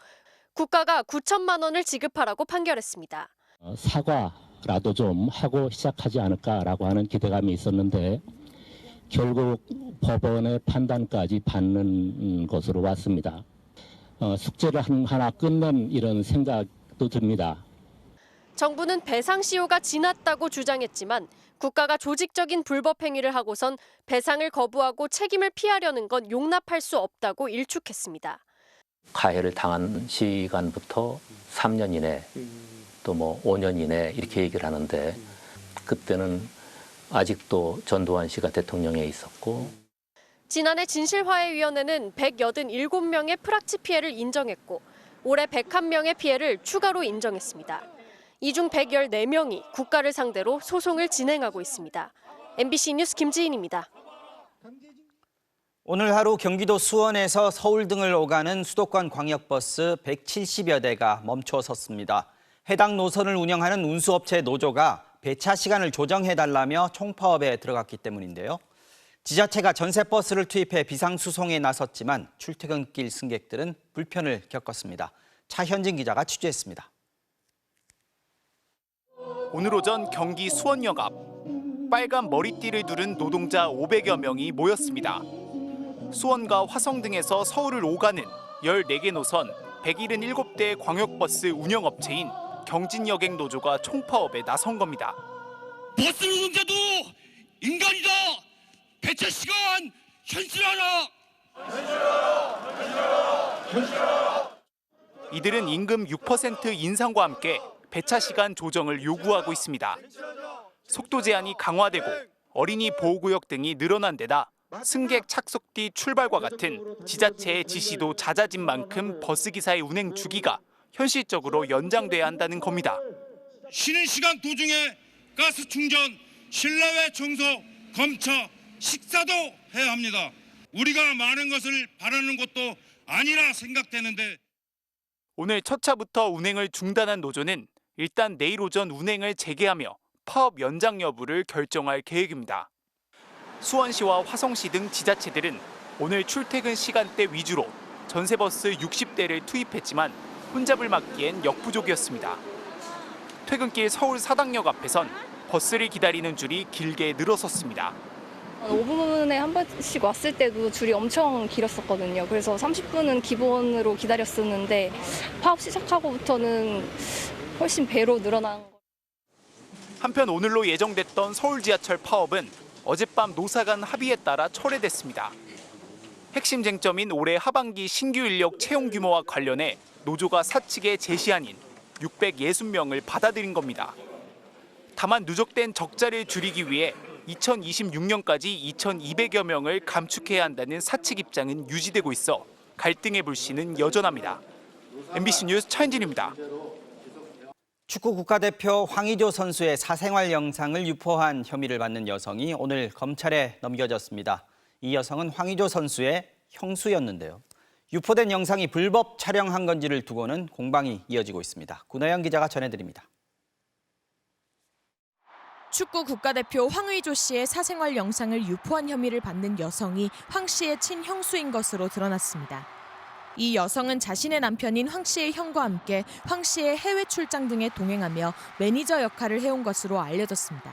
국가가 9천만 원을 지급하라고 판결했습니다. 사과라도 좀 하고 시작하지 않을까라고 하는 기대감이 있었는데 결국 법원의 판단까지 받는 것으로 왔습니다. 숙제를 하나 끝낸 이런 생각도 듭니다. 정부는 배상 시효가 지났다고 주장했지만 국가가 조직적인 불법 행위를 하고선 배상을 거부하고 책임을 피하려는 건 용납할 수 없다고 일축했습니다. 가해를 당한 시간부터 3년 이내 또 5년 이내 이렇게 얘기를 하는데 그때는 아직도 전두환 씨가 대통령에 있었고. 지난해 진실화해위원회는 187명의 프락치 피해를 인정했고 올해 101명의 피해를 추가로 인정했습니다. 이 중 114명이 국가를 상대로 소송을 진행하고 있습니다. MBC 뉴스 김지인입니다. 오늘 하루 경기도 수원에서 서울 등을 오가는 수도권 광역버스 170여 대가 멈춰 섰습니다. 해당 노선을 운영하는 운수업체 노조가 배차 시간을 조정해달라며 총파업에 들어갔기 때문인데요. 지자체가 전세버스를 투입해 비상수송에 나섰지만 출퇴근길 승객들은 불편을 겪었습니다. 차현진 기자가 취재했습니다. 오늘 오전 경기 수원역 앞 빨간 머리띠를 두른 노동자 500여 명이 모였습니다. 수원과 화성 등에서 서울을 오가는 14개 노선 177대 광역버스 운영업체인 경진여객노조가 총파업에 나선 겁니다. 버스 노동자도 인간이다. 배차 시간 현실화하라. 이들은 임금 6% 인상과 함께 배차 시간 조정을 요구하고 있습니다. 속도 제한이 강화되고 어린이 보호구역 등이 늘어난 데다 승객 착석 뒤 출발과 같은 지자체의 지시도 잦아진 만큼 버스기사의 운행 주기가 현실적으로 연장돼야 한다는 겁니다. 쉬는 시간 도중에 가스 충전, 실내외 청소, 검차, 식사도 해야 합니다. 우리가 많은 것을 바라는 것도 아니라 생각되는데. 오늘 첫 차부터 운행을 중단한 노조는 일단 내일 오전 운행을 재개하며 파업 연장 여부를 결정할 계획입니다. 수원시와 화성시 등 지자체들은 오늘 출퇴근 시간대 위주로 전세버스 60대를 투입했지만 혼잡을 막기엔 역부족이었습니다. 퇴근길 서울 사당역 앞에선 버스를 기다리는 줄이 길게 늘어섰습니다. 5분에 한 번씩 왔을 때도 줄이 엄청 길었었거든요. 그래서 30분은 기본으로 기다렸었는데 파업 시작하고부터는 훨씬 배로 늘어난 거. 한편 오늘로 예정됐던 서울 지하철 파업은 어젯밤 노사 간 합의에 따라 철회됐습니다. 핵심 쟁점인 올해 하반기 신규 인력 채용 규모와 관련해 노조가 사측에 제시한인 660명을 받아들인 겁니다. 다만 누적된 적자를 줄이기 위해 2026년까지 2,200여 명을 감축해야 한다는 사측 입장은 유지되고 있어 갈등의 불씨는 여전합니다. MBC 뉴스 차현진입니다. 축구 국가대표 황의조 선수의 사생활 영상을 유포한 혐의를 받는 여성이 오늘 검찰에 넘겨졌습니다. 이 여성은 황의조 선수의 형수였는데요. 유포된 영상이 불법 촬영한 건지를 두고는 공방이 이어지고 있습니다. 구나영 기자가 전해드립니다. 축구 국가대표 황의조 씨의 사생활 영상을 유포한 혐의를 받는 여성이 황 씨의 친형수인 것으로 드러났습니다. 이 여성은 자신의 남편인 황 씨의 형과 함께 황 씨의 해외 출장 등에 동행하며 매니저 역할을 해온 것으로 알려졌습니다.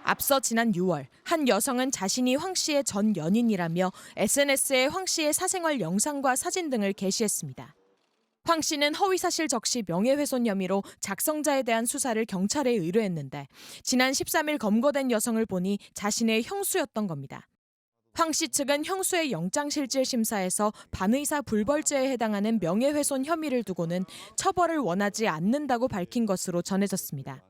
앞서 지난 6월 한 여성은 자신이 황 씨의 전 연인이라며 SNS에 황 씨의 사생활 영상과 사진 등을 게시했습니다. 황 씨는 허위사실 적시 명예훼손 혐의로 작성자에 대한 수사를 경찰에 의뢰했는데 지난 13일 검거된 여성을 보니 자신의 형수였던 겁니다. 황 씨 측은 형수의 영장실질심사에서 반의사 불벌죄에 해당하는 명예훼손 혐의를 두고는 처벌을 원하지 않는다고 밝힌 것으로 전해졌습니다.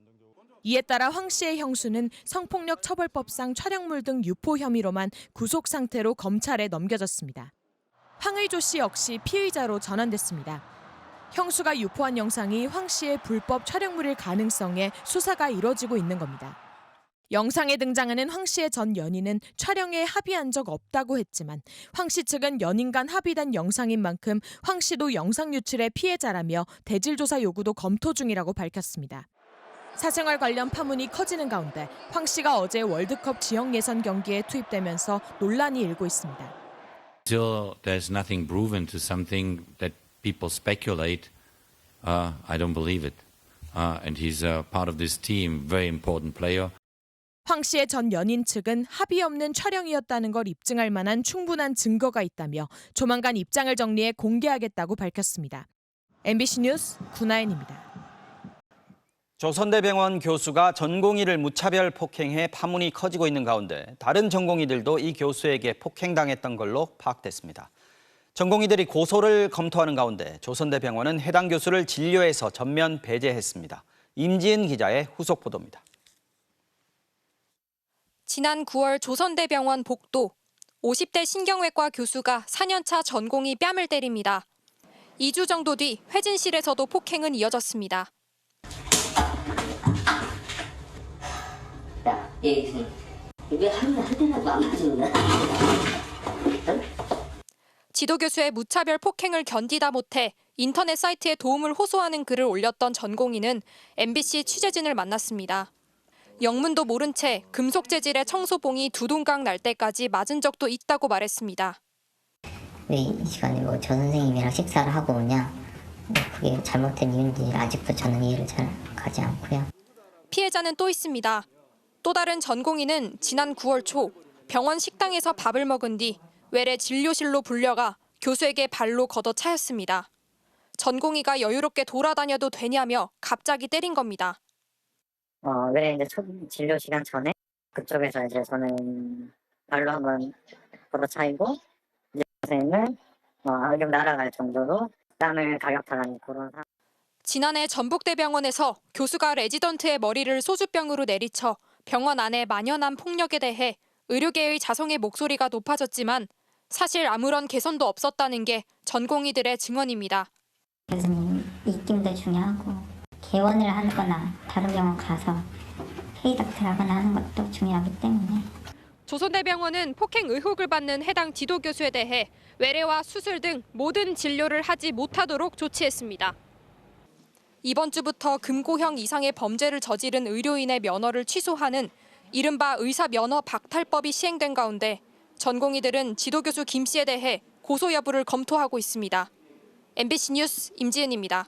이에 따라 황 씨의 형수는 성폭력 처벌법상 촬영물 등 유포 혐의로만 구속 상태로 검찰에 넘겨졌습니다. 황의조 씨 역시 피의자로 전환됐습니다. 형수가 유포한 영상이 황 씨의 불법 촬영물일 가능성에 수사가 이뤄지고 있는 겁니다. 영상에 등장하는 황 씨의 전 연인은 촬영에 합의한 적 없다고 했지만 황 씨 측은 연인 간 합의된 영상인 만큼 황 씨도 영상 유출의 피해자라며 대질 조사 요구도 검토 중이라고 밝혔습니다. 사생활 관련 파문이 커지는 가운데 황 씨가 어제 월드컵 지역 예선 경기에 투입되면서 논란이 일고 있습니다. Till there's nothing proven to something that people speculate, I don't believe it. And he's part of this team, very important player. 황 씨의 전 연인 측은 합의 없는 촬영이었다는 걸 입증할 만한 충분한 증거가 있다며 조만간 입장을 정리해 공개하겠다고 밝혔습니다. MBC 뉴스 구나인입니다. 조선대병원 교수가 전공의를 무차별 폭행해 파문이 커지고 있는 가운데 다른 전공의들도 이 교수에게 폭행당했던 걸로 파악됐습니다. 전공의들이 고소를 검토하는 가운데 조선대병원은 해당 교수를 진료에서 전면 배제했습니다. 임지은 기자의 후속 보도입니다. 지난 9월 조선대병원 복도 50대 신경외과 교수가 4년차 전공의 뺨을 때립니다. 2주 정도 뒤 회진실에서도 폭행은 이어졌습니다. 왜 한 대라도 안 맞는다? 지도교수의 무차별 폭행을 견디다 못해 인터넷 사이트에 도움을 호소하는 글을 올렸던 전공의는 MBC 취재진을 만났습니다. 영문도 모른 채 금속 재질의 청소봉이 두 동강 날 때까지 맞은 적도 있다고 말했습니다. 왜 이 시간에 저 선생님이랑 식사를 하고 오냐? 그게 잘못된 이유인지 아직도 저는 이해를 잘 가지 않고요. 피해자는 또 있습니다. 또 다른 전공의는 지난 9월 초 병원 식당에서 밥을 먹은 뒤 외래 진료실로 불려가 교수에게 발로 걷어차였습니다. 전공의가 여유롭게 돌아다녀도 되냐며 갑자기 때린 겁니다. 외래 이제 첫 진료 시간 전에 그쪽에서 이제 저는 발로 한번 걷어차이고 이제 선생님을 악역 날아갈 정도로 땀을 가격탈하는 그런 상황. 지난해 전북대병원에서 교수가 레지던트의 머리를 소주병으로 내리쳐 병원 안에 만연한 폭력에 대해 의료계의 자성의 목소리가 높아졌지만 사실 아무런 개선도 없었다는 게 전공의들의 증언입니다. 교수님 입김도 중요하고 개원을 하거나 다른 병원 가서 페이닥트를 하거나 하는 것도 중요하기 때문에 조선대병원은 폭행 의혹을 받는 해당 지도교수에 대해 외래와 수술 등 모든 진료를 하지 못하도록 조치했습니다. 이번 주부터 금고형 이상의 범죄를 저지른 의료인의 면허를 취소하는 이른바 의사 면허 박탈법이 시행된 가운데 전공의들은 지도교수 김 씨에 대해 고소 여부를 검토하고 있습니다. MBC 뉴스 임지은입니다.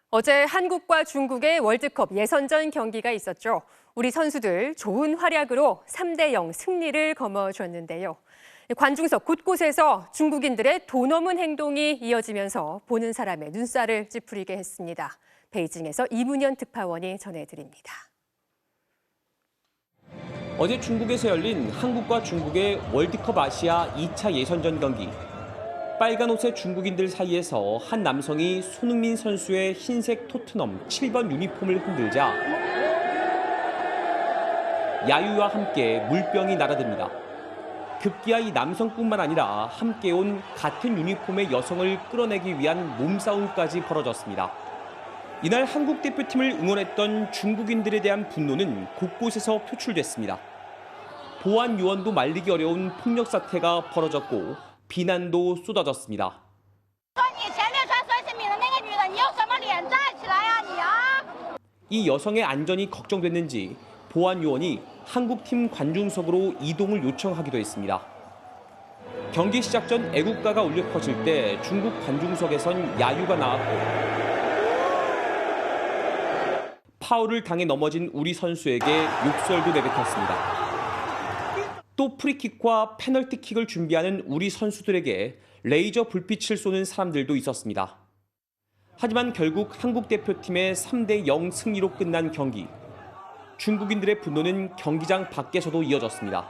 어제 한국과 중국의 월드컵 예선전 경기가 있었죠. 우리 선수들 좋은 활약으로 3대0 승리를 거머쥐었는데요. 관중석 곳곳에서 중국인들의 도 넘은 행동이 이어지면서 보는 사람의 눈살을 찌푸리게 했습니다. 베이징에서 이문현 특파원이 전해드립니다. 어제 중국에서 열린 한국과 중국의 월드컵 아시아 2차 예선전 경기. 빨간 옷의 중국인들 사이에서 한 남성이 손흥민 선수의 흰색 토트넘 7번 유니폼을 흔들자 야유와 함께 물병이 날아듭니다. 급기야 이 남성뿐만 아니라 함께 온 같은 유니폼의 여성을 끌어내기 위한 몸싸움까지 벌어졌습니다. 이날 한국 대표팀을 응원했던 중국인들에 대한 분노는 곳곳에서 표출됐습니다. 보안 요원도 말리기 어려운 폭력 사태가 벌어졌고 비난도 쏟아졌습니다. 이 여성의 안전이 걱정됐는지 보안 요원이 한국팀 관중석으로 이동을 요청하기도 했습니다. 경기 시작 전 애국가가 울려 퍼질 때 중국 관중석에선 야유가 나왔고 파울을 당해 넘어진 우리 선수에게 욕설도 내뱉었습니다. 또 프리킥과 페널티킥을 준비하는 우리 선수들에게 레이저 불빛을 쏘는 사람들도 있었습니다. 하지만 결국 한국 대표팀의 3대0 승리로 끝난 경기. 중국인들의 분노는 경기장 밖에서도 이어졌습니다.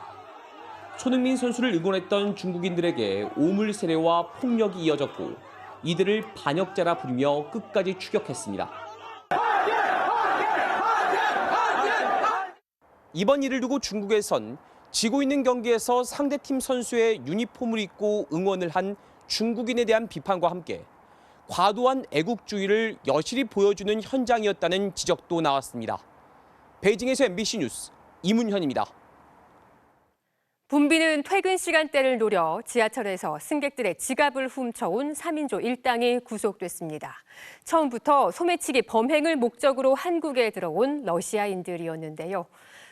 손흥민 선수를 응원했던 중국인들에게 오물 세례와 폭력이 이어졌고 이들을 반역자라 부르며 끝까지 추격했습니다. 이번 일을 두고 중국에선 지고 있는 경기에서 상대팀 선수의 유니폼을 입고 응원을 한 중국인에 대한 비판과 함께 과도한 애국주의를 여실히 보여주는 현장이었다는 지적도 나왔습니다. 베이징에서 MBC 뉴스 이문현입니다. 붐비는 퇴근 시간대를 노려 지하철에서 승객들의 지갑을 훔쳐온 3인조 일당이 구속됐습니다. 처음부터 소매치기 범행을 목적으로 한국에 들어온 러시아인들이었는데요.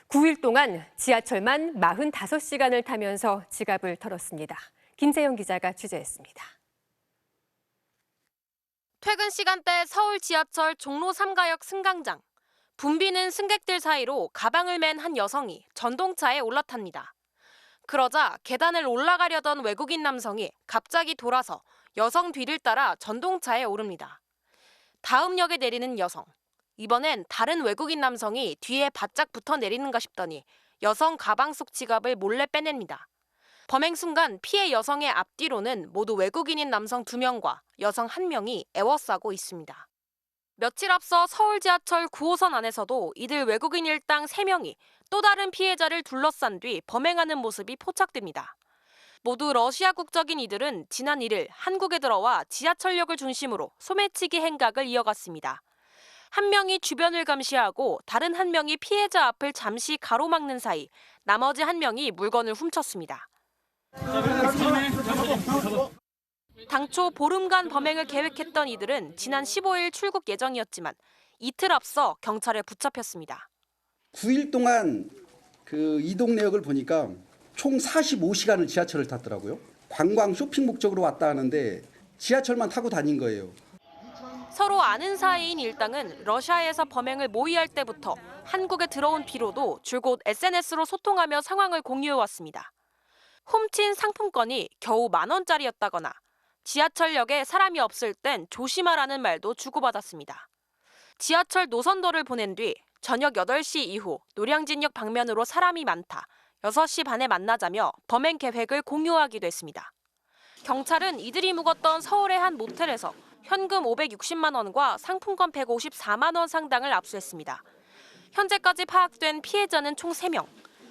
9일 동안 지하철만 45시간을 타면서 지갑을 털었습니다. 김세영 기자가 취재했습니다. 퇴근 시간대 서울 지하철 종로 3가역 승강장. 붐비는 승객들 사이로 가방을 맨 한 여성이 전동차에 올라탑니다. 그러자 계단을 올라가려던 외국인 남성이 갑자기 돌아서 여성 뒤를 따라 전동차에 오릅니다. 다음 역에 내리는 여성. 이번엔 다른 외국인 남성이 뒤에 바짝 붙어 내리는가 싶더니 여성 가방 속 지갑을 몰래 빼냅니다. 범행 순간 피해 여성의 앞뒤로는 모두 외국인인 남성 2명과 여성 1명이 에워싸고 있습니다. 며칠 앞서 서울 지하철 9호선 안에서도 이들 외국인 일당 3명이 또 다른 피해자를 둘러싼 뒤 범행하는 모습이 포착됩니다. 모두 러시아 국적인 이들은 지난 1일 한국에 들어와 지하철역을 중심으로 소매치기 행각을 이어갔습니다. 한 명이 주변을 감시하고 다른 한 명이 피해자 앞을 잠시 가로막는 사이 나머지 한 명이 물건을 훔쳤습니다. 당초 보름간 범행을 계획했던 이들은 지난 15일 출국 예정이었지만 이틀 앞서 경찰에 붙잡혔습니다. 9일 동안 그 이동 내역을 보니까 총 45시간을 지하철을 탔더라고요. 관광 쇼핑 목적으로 왔다 하는데 지하철만 타고 다닌 거예요. 서로 아는 사이인 일당은 러시아에서 범행을 모의할 때부터 한국에 들어온 뒤로도 줄곧 SNS로 소통하며 상황을 공유해왔습니다. 훔친 상품권이 겨우 10,000원짜리였다거나 지하철역에 사람이 없을 땐 조심하라는 말도 주고받았습니다. 지하철 노선도를 보낸 뒤 저녁 8시 이후 노량진역 방면으로 사람이 많다. 6시 반에 만나자며 범행 계획을 공유하기도 했습니다. 경찰은 이들이 묵었던 서울의 한 모텔에서 현금 560만 원과 상품권 154만 원 상당을 압수했습니다. 현재까지 파악된 피해자는 총 3명.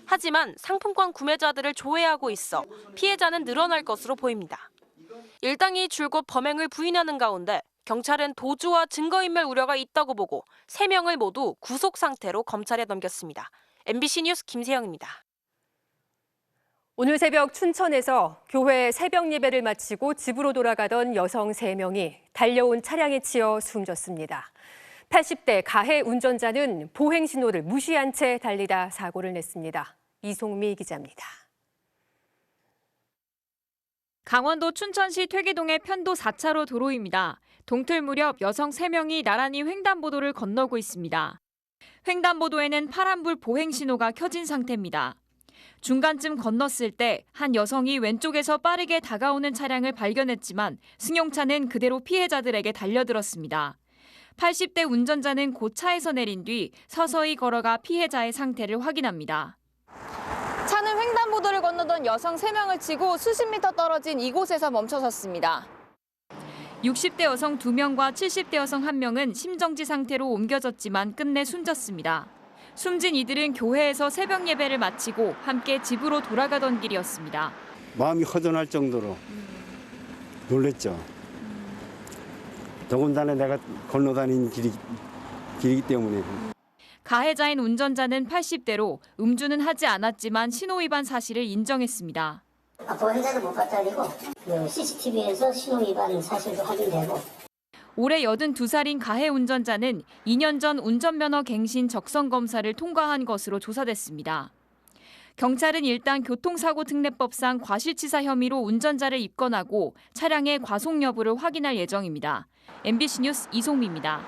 하지만 상품권 구매자들을 조회하고 있어 피해자는 늘어날 것으로 보입니다. 일당이 줄곧 범행을 부인하는 가운데 경찰은 도주와 증거인멸 우려가 있다고 보고 3명을 모두 구속 상태로 검찰에 넘겼습니다. MBC 뉴스 김세영입니다. 오늘 새벽 춘천에서 교회 새벽 예배를 마치고 집으로 돌아가던 여성 3명이 달려온 차량에 치여 숨졌습니다. 80대 가해 운전자는 보행 신호를 무시한 채 달리다 사고를 냈습니다. 이송미 기자입니다. 강원도 춘천시 퇴계동의 편도 4차로 도로입니다. 동틀 무렵 여성 3명이 나란히 횡단보도를 건너고 있습니다. 횡단보도에는 파란불 보행 신호가 켜진 상태입니다. 중간쯤 건넜을 때 한 여성이 왼쪽에서 빠르게 다가오는 차량을 발견했지만 승용차는 그대로 피해자들에게 달려들었습니다. 80대 운전자는 곧 차에서 내린 뒤 서서히 걸어가 피해자의 상태를 확인합니다. 차는 횡단보도를 건너던 여성 3명을 치고 수십 미터 떨어진 이곳에서 멈춰섰습니다. 60대 여성 2명과 70대 여성 1명은 심정지 상태로 옮겨졌지만 끝내 숨졌습니다. 숨진 이들은 교회에서 새벽 예배를 마치고 함께 집으로 돌아가던 길이었습니다. 마음이 허전할 정도로 놀랬죠. 더군다나 내가 건너다닌 길이기 때문에. 가해자인 운전자는 80대로 음주는 하지 않았지만 신호위반 사실을 인정했습니다. 보행자도 못 봤다리고 CCTV에서 신호위반 사실도 확인되고. 올해 82살인 가해 운전자는 2년 전 운전면허 갱신 적성검사를 통과한 것으로 조사됐습니다. 경찰은 일단 교통사고특례법상 과실치사 혐의로 운전자를 입건하고 차량의 과속 여부를 확인할 예정입니다. MBC 뉴스 이송미입니다.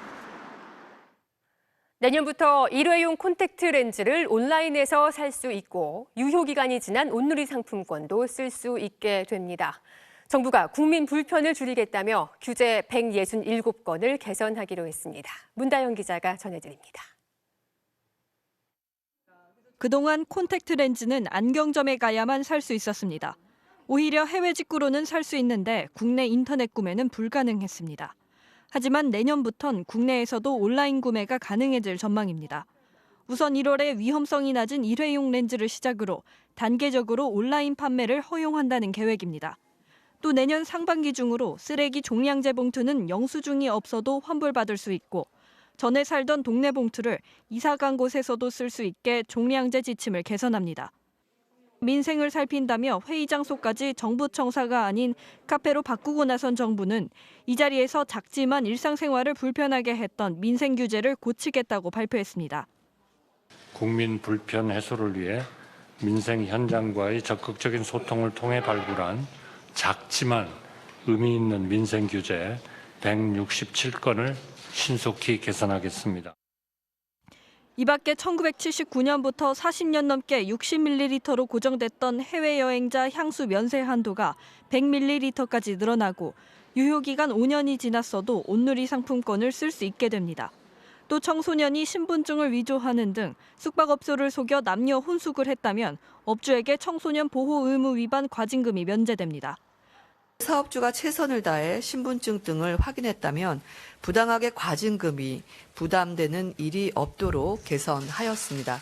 내년부터 일회용 콘택트 렌즈를 온라인에서 살 수 있고 유효기간이 지난 온누리 상품권도 쓸 수 있게 됩니다. 정부가 국민 불편을 줄이겠다며 규제 167건을 개선하기로 했습니다. 문다영 기자가 전해드립니다. 그동안 콘택트 렌즈는 안경점에 가야만 살 수 있었습니다. 오히려 해외 직구로는 살 수 있는데 국내 인터넷 구매는 불가능했습니다. 하지만 내년부턴 국내에서도 온라인 구매가 가능해질 전망입니다. 우선 1월에 위험성이 낮은 일회용 렌즈를 시작으로 단계적으로 온라인 판매를 허용한다는 계획입니다. 또 내년 상반기 중으로 쓰레기 종량제 봉투는 영수증이 없어도 환불받을 수 있고 전에 살던 동네 봉투를 이사 간 곳에서도 쓸 수 있게 종량제 지침을 개선합니다. 민생을 살핀다며 회의 장소까지 정부 청사가 아닌 카페로 바꾸고 나선 정부는 이 자리에서 작지만 일상생활을 불편하게 했던 민생 규제를 고치겠다고 발표했습니다. 국민 불편 해소를 위해 민생 현장과의 적극적인 소통을 통해 발굴한 작지만 의미 있는 민생 규제 167건을 신속히 개선하겠습니다. 이 밖에 1979년부터 40년 넘게 60ml로 고정됐던 해외여행자 향수 면세 한도가 100ml까지 늘어나고 유효기간 5년이 지났어도 온누리 상품권을 쓸 수 있게 됩니다. 또 청소년이 신분증을 위조하는 등 숙박업소를 속여 남녀 혼숙을 했다면 업주에게 청소년 보호 의무 위반 과징금이 면제됩니다. 사업주가 최선을 다해 신분증 등을 확인했다면 부당하게 과징금이 부담되는 일이 없도록 개선하였습니다.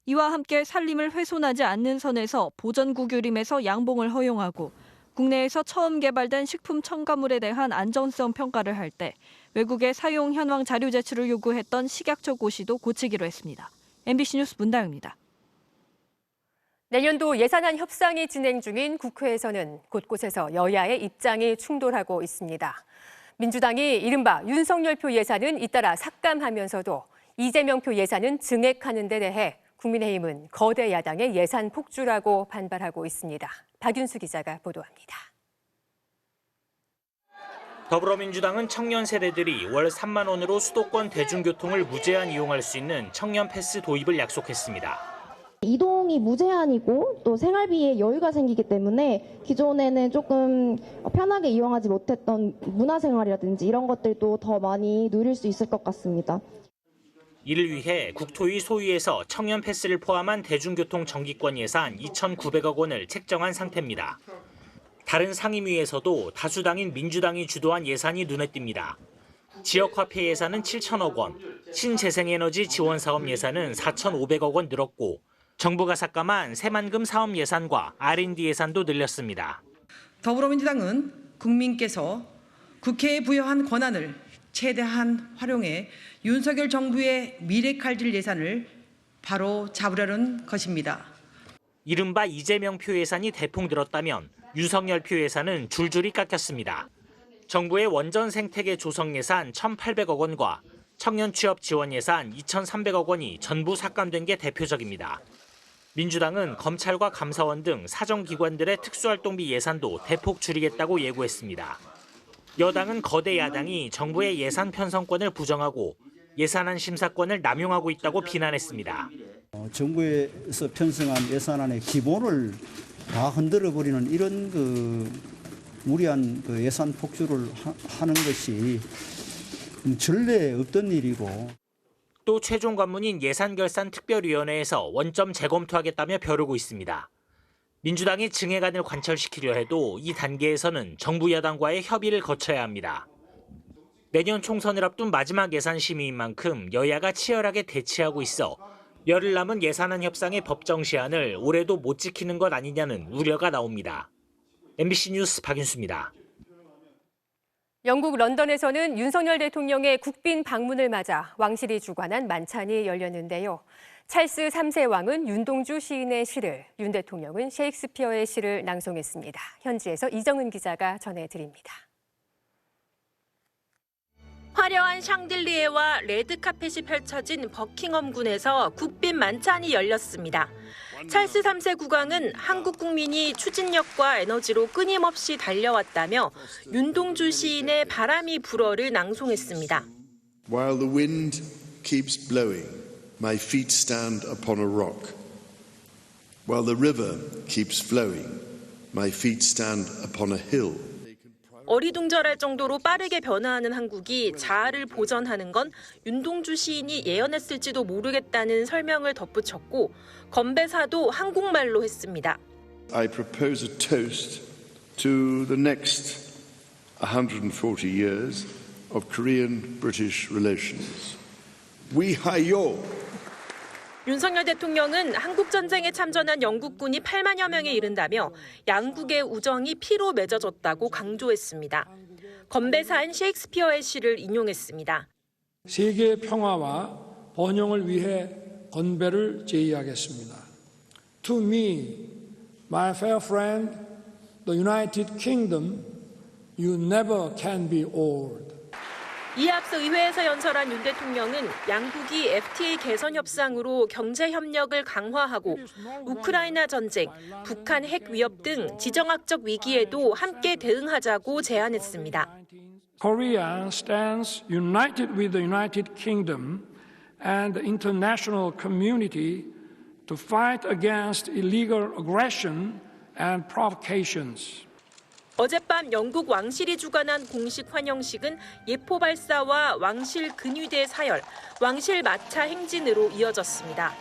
이와 함께 산림을 훼손하지 않는 선에서 보전구규림에서 양봉을 허용하고 국내에서 처음 개발된 식품 첨가물에 대한 안전성 평가를 할 때 외국의 사용 현황 자료 제출을 요구했던 식약처 고시도 고치기로 했습니다. MBC 뉴스 문다영입니다. 내년도 예산안 협상이 진행 중인 국회에서는 곳곳에서 여야의 입장이 충돌하고 있습니다. 민주당이 이른바 윤석열표 예산은 잇따라 삭감하면서도 이재명표 예산은 증액하는 데 대해 국민의힘은 거대 야당의 예산 폭주라고 반발하고 있습니다. 박윤수 기자가 보도합니다. 더불어민주당은 청년 세대들이 월 3만 원으로 수도권 대중교통을 무제한 이용할 수 있는 청년 패스 도입을 약속했습니다. 이동이 무제한이고 또 생활비에 여유가 생기기 때문에 기존에는 조금 편하게 이용하지 못했던 문화생활이라든지 이런 것들도 더 많이 누릴 수 있을 것 같습니다. 이를 위해 국토위 소위에서 청년 패스를 포함한 대중교통 정기권 예산 2,900억 원을 책정한 상태입니다. 다른 상임위에서도 다수당인 민주당이 주도한 예산이 눈에 띕니다. 지역화폐 예산은 7천억 원, 신재생에너지 지원사업 예산은 4,500억 원 늘었고 정부가 삭감한 새만금 사업 예산과 R&D 예산도 늘렸습니다. 더불어민주당은 국민께서 국회에 부여한 권한을 최대한 활용해 윤석열 정부의 미래 칼질 예산을 바로 잡으려는 것입니다. 이른바 이재명표 예산이 대폭 늘었다면 윤석열표 예산은 줄줄이 깎였습니다. 정부의 원전 생태계 조성 예산 1,800억 원과 청년 취업 지원 예산 2,300억 원이 전부 삭감된 게 대표적입니다. 민주당은 검찰과 감사원 등 사정기관들의 특수활동비 예산도 대폭 줄이겠다고 예고했습니다. 여당은 거대 야당이 정부의 예산 편성권을 부정하고 예산안 심사권을 남용하고 있다고 비난했습니다. 정부에서 편성한 예산안의 기본을 다 흔들어버리는 이런 무리한 예산 폭주를 하는 것이 전례 없던 일이고. 또 최종 관문인 예산결산특별위원회에서 원점 재검토하겠다며 벼르고 있습니다. 민주당이 증액안을 관철시키려 해도 이 단계에서는 정부 여당과의 협의를 거쳐야 합니다. 내년 총선을 앞둔 마지막 예산 심의인 만큼 여야가 치열하게 대치하고 있어 열흘 남은 예산안 협상의 법정 시한을 올해도 못 지키는 것 아니냐는 우려가 나옵니다. MBC 뉴스 박윤수입니다. 영국 런던에서는 윤석열 대통령의 국빈 방문을 맞아 왕실이 주관한 만찬이 열렸는데요. 찰스 3세 왕은 윤동주 시인의 시를, 윤 대통령은 셰익스피어의 시를 낭송했습니다. 현지에서 이정은 기자가 전해드립니다. 화려한 샹들리에와 레드카펫이 펼쳐진 버킹엄궁에서 국빈 만찬이 열렸습니다. 찰스 3세 국왕은 한국 국민이 추진력과 에너지로 끊임없이 달려왔다며 윤동주 시인의 바람이 불어를 낭송했습니다. While the wind keeps blowing, my feet stand upon a rock. While the river keeps flowing, my feet stand upon a hill. 어리둥절할 정도로 빠르게 변화하는 한국이 자아를 보전하는 건 윤동주 시인이 예언했을지도 모르겠다는 설명을 덧붙였고 건배사도 한국말로 했습니다. I propose a toast to the next 140 years of Korean-British relations. 위하여! 윤석열 대통령은 한국전쟁에 참전한 영국군이 8만여 명에 이른다며 양국의 우정이 피로 맺어졌다고 강조했습니다. 건배사인 셰익스피어의 시를 인용했습니다. 세계의 평화와 번영을 위해 건배를 제의하겠습니다. To me, my fair friend, the United Kingdom, you never can be old. 이에 앞서 의회에서 연설한 윤 대통령은 양국이 FTA 개선 협상으로 경제 협력을 강화하고 우크라이나 전쟁, 북한 핵 위협 등 지정학적 위기에도 함께 대응하자고 제안했습니다. Korea stands united with the United Kingdom and the international community to fight against illegal aggression and provocations. 어젯밤 영국 왕실이 주관한 공식 환영식은 예포 발사와 왕실 근위대 사열, 왕실 마차 행진으로 이어졌습니다.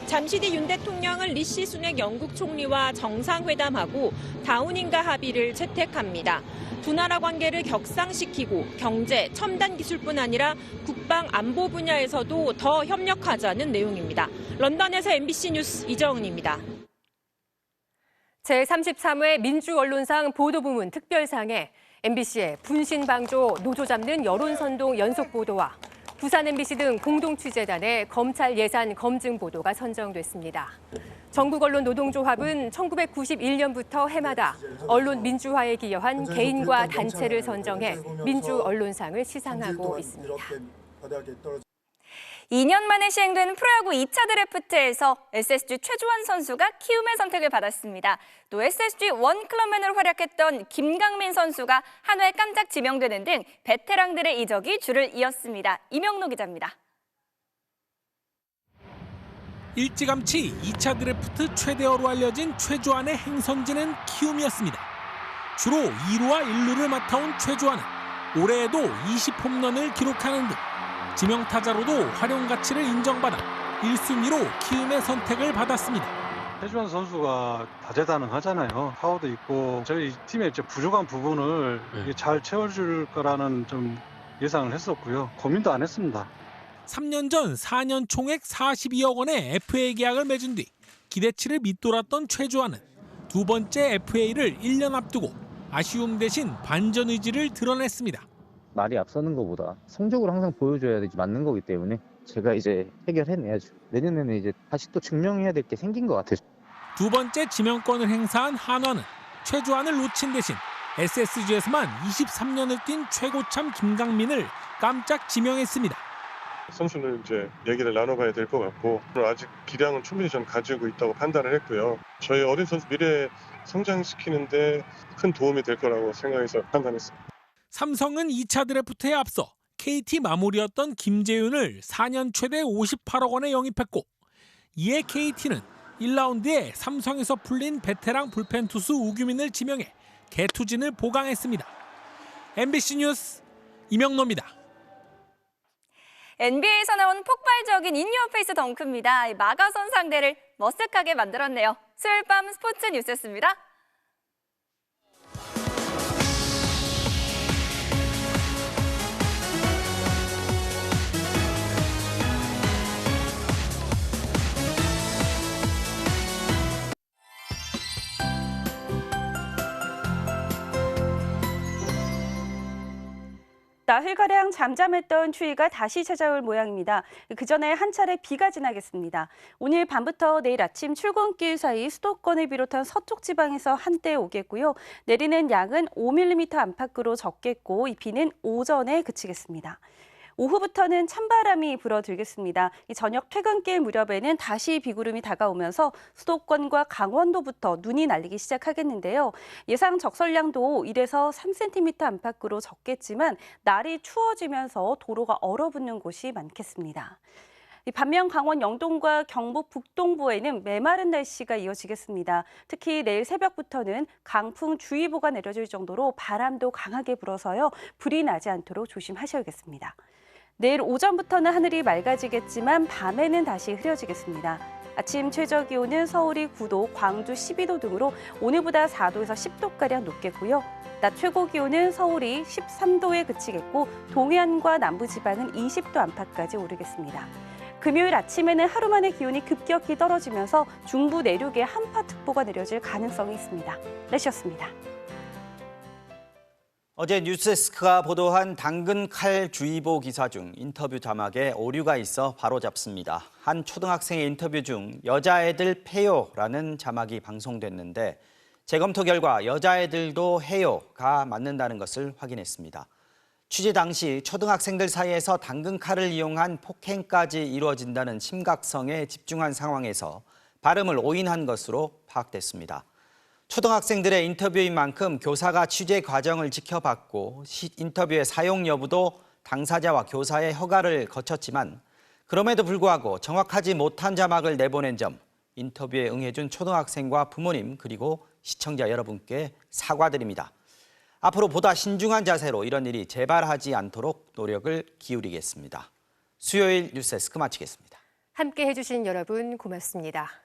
잠시 뒤 윤 대통령은 리시 수넥 영국 총리와 정상회담하고 다우닝가 합의를 채택합니다. 두 나라 관계를 격상시키고 경제, 첨단 기술뿐 아니라 국방 안보 분야에서도 더 협력하자는 내용입니다. 런던에서 MBC 뉴스 이정은입니다. 제33회 민주언론상 보도부문 특별상에 MBC의 분신방조, 노조 잡는 여론선동 연속보도와 부산 MBC 등 공동취재단의 검찰 예산 검증 보도가 선정됐습니다. 전국언론노동조합은 1991년부터 해마다 언론 민주화에 기여한 개인과 단체를 선정해 민주언론상을 시상하고 있습니다. 2년 만에 시행된 프로야구 2차 드래프트에서 SSG 최주환 선수가 키움의 선택을 받았습니다. 또 SSG 원클럽맨으로 활약했던 김강민 선수가 한화에 깜짝 지명되는 등 베테랑들의 이적이 줄을 이었습니다. 이명노 기자입니다. 일찌감치 2차 드래프트 최대어로 알려진 최주환의 행선지는 키움이었습니다. 주로 2루와 1루를 맡아온 최주환은 올해에도 20홈런을 기록하는 등 지명타자로도 활용 가치를 인정받아 1순위로 키움의 선택을 받았습니다. 최주환 선수가 다재다능하잖아요. 파워도 있고 저희 팀의 부족한 부분을 잘 채워줄 거라는 좀 예상을 했었고요. 고민도 안 했습니다. 3년 전 4년 총액 42억 원의 FA 계약을 맺은 뒤 기대치를 밑돌았던 최주환은 두 번째 FA를 1년 앞두고 아쉬움 대신 반전 의지를 드러냈습니다. 말이 앞서는 것보다 성적으로 항상 보여줘야 되지 맞는 거기 때문에 제가 이제 해결해내야죠. 내년에는 이제 다시 또 증명해야 될 게 생긴 것 같아요. 두 번째 지명권을 행사한 한화는 최주환을 놓친 대신 SSG에서만 23년을 뛴 최고참 김강민을 깜짝 지명했습니다. 선수는 이제 얘기를 나눠봐야 될 것 같고 아직 기량은 충분히 전 가지고 있다고 판단을 했고요. 저희 어린 선수 미래 성장시키는데 큰 도움이 될 거라고 생각해서 판단했습니다. 삼성은 2차 드래프트에 앞서 KT 마무리였던 김재윤을 4년 최대 58억 원에 영입했고 이에 KT는 1라운드에 삼성에서 풀린 베테랑 불펜 투수 우규민을 지명해 개투진을 보강했습니다. MBC 뉴스 이명노입니다. NBA에서 나온 폭발적인 인유어페이스 덩크입니다. 마가선 상대를 머쓱하게 만들었네요. 수요일 밤 스포츠 뉴스였습니다. 나흘가량 잠잠했던 추위가 다시 찾아올 모양입니다. 그 전에 한 차례 비가 지나겠습니다. 오늘 밤부터 내일 아침 출근길 사이 수도권을 비롯한 서쪽 지방에서 한때 오겠고요. 내리는 양은 5mm 안팎으로 적겠고 이 비는 오전에 그치겠습니다. 오후부터는 찬바람이 불어들겠습니다. 저녁 퇴근길 무렵에는 다시 비구름이 다가오면서 수도권과 강원도부터 눈이 날리기 시작하겠는데요. 예상 적설량도 1에서 3cm 안팎으로 적겠지만 날이 추워지면서 도로가 얼어붙는 곳이 많겠습니다. 반면 강원 영동과 경북 북동부에는 메마른 날씨가 이어지겠습니다. 특히 내일 새벽부터는 강풍주의보가 내려질 정도로 바람도 강하게 불어서요. 불이 나지 않도록 조심하셔야겠습니다. 내일 오전부터는 하늘이 맑아지겠지만 밤에는 다시 흐려지겠습니다. 아침 최저기온은 서울이 9도, 광주 12도 등으로 오늘보다 4도에서 10도가량 높겠고요. 낮 최고기온은 서울이 13도에 그치겠고 동해안과 남부지방은 20도 안팎까지 오르겠습니다. 금요일 아침에는 하루 만에 기온이 급격히 떨어지면서 중부 내륙에 한파특보가 내려질 가능성이 있습니다. 날씨였습니다. 어제 뉴스데스크가 보도한 당근칼주의보 기사 중 인터뷰 자막에 오류가 있어 바로잡습니다. 한 초등학생의 인터뷰 중 여자애들 패요라는 자막이 방송됐는데 재검토 결과 여자애들도 해요가 맞는다는 것을 확인했습니다. 취재 당시 초등학생들 사이에서 당근칼을 이용한 폭행까지 이루어진다는 심각성에 집중한 상황에서 발음을 오인한 것으로 파악됐습니다. 초등학생들의 인터뷰인 만큼 교사가 취재 과정을 지켜봤고 인터뷰의 사용 여부도 당사자와 교사의 허가를 거쳤지만 그럼에도 불구하고 정확하지 못한 자막을 내보낸 점, 인터뷰에 응해준 초등학생과 부모님 그리고 시청자 여러분께 사과드립니다. 앞으로 보다 신중한 자세로 이런 일이 재발하지 않도록 노력을 기울이겠습니다. 수요일 뉴스데스크 마치겠습니다. 함께 해주신 여러분 고맙습니다.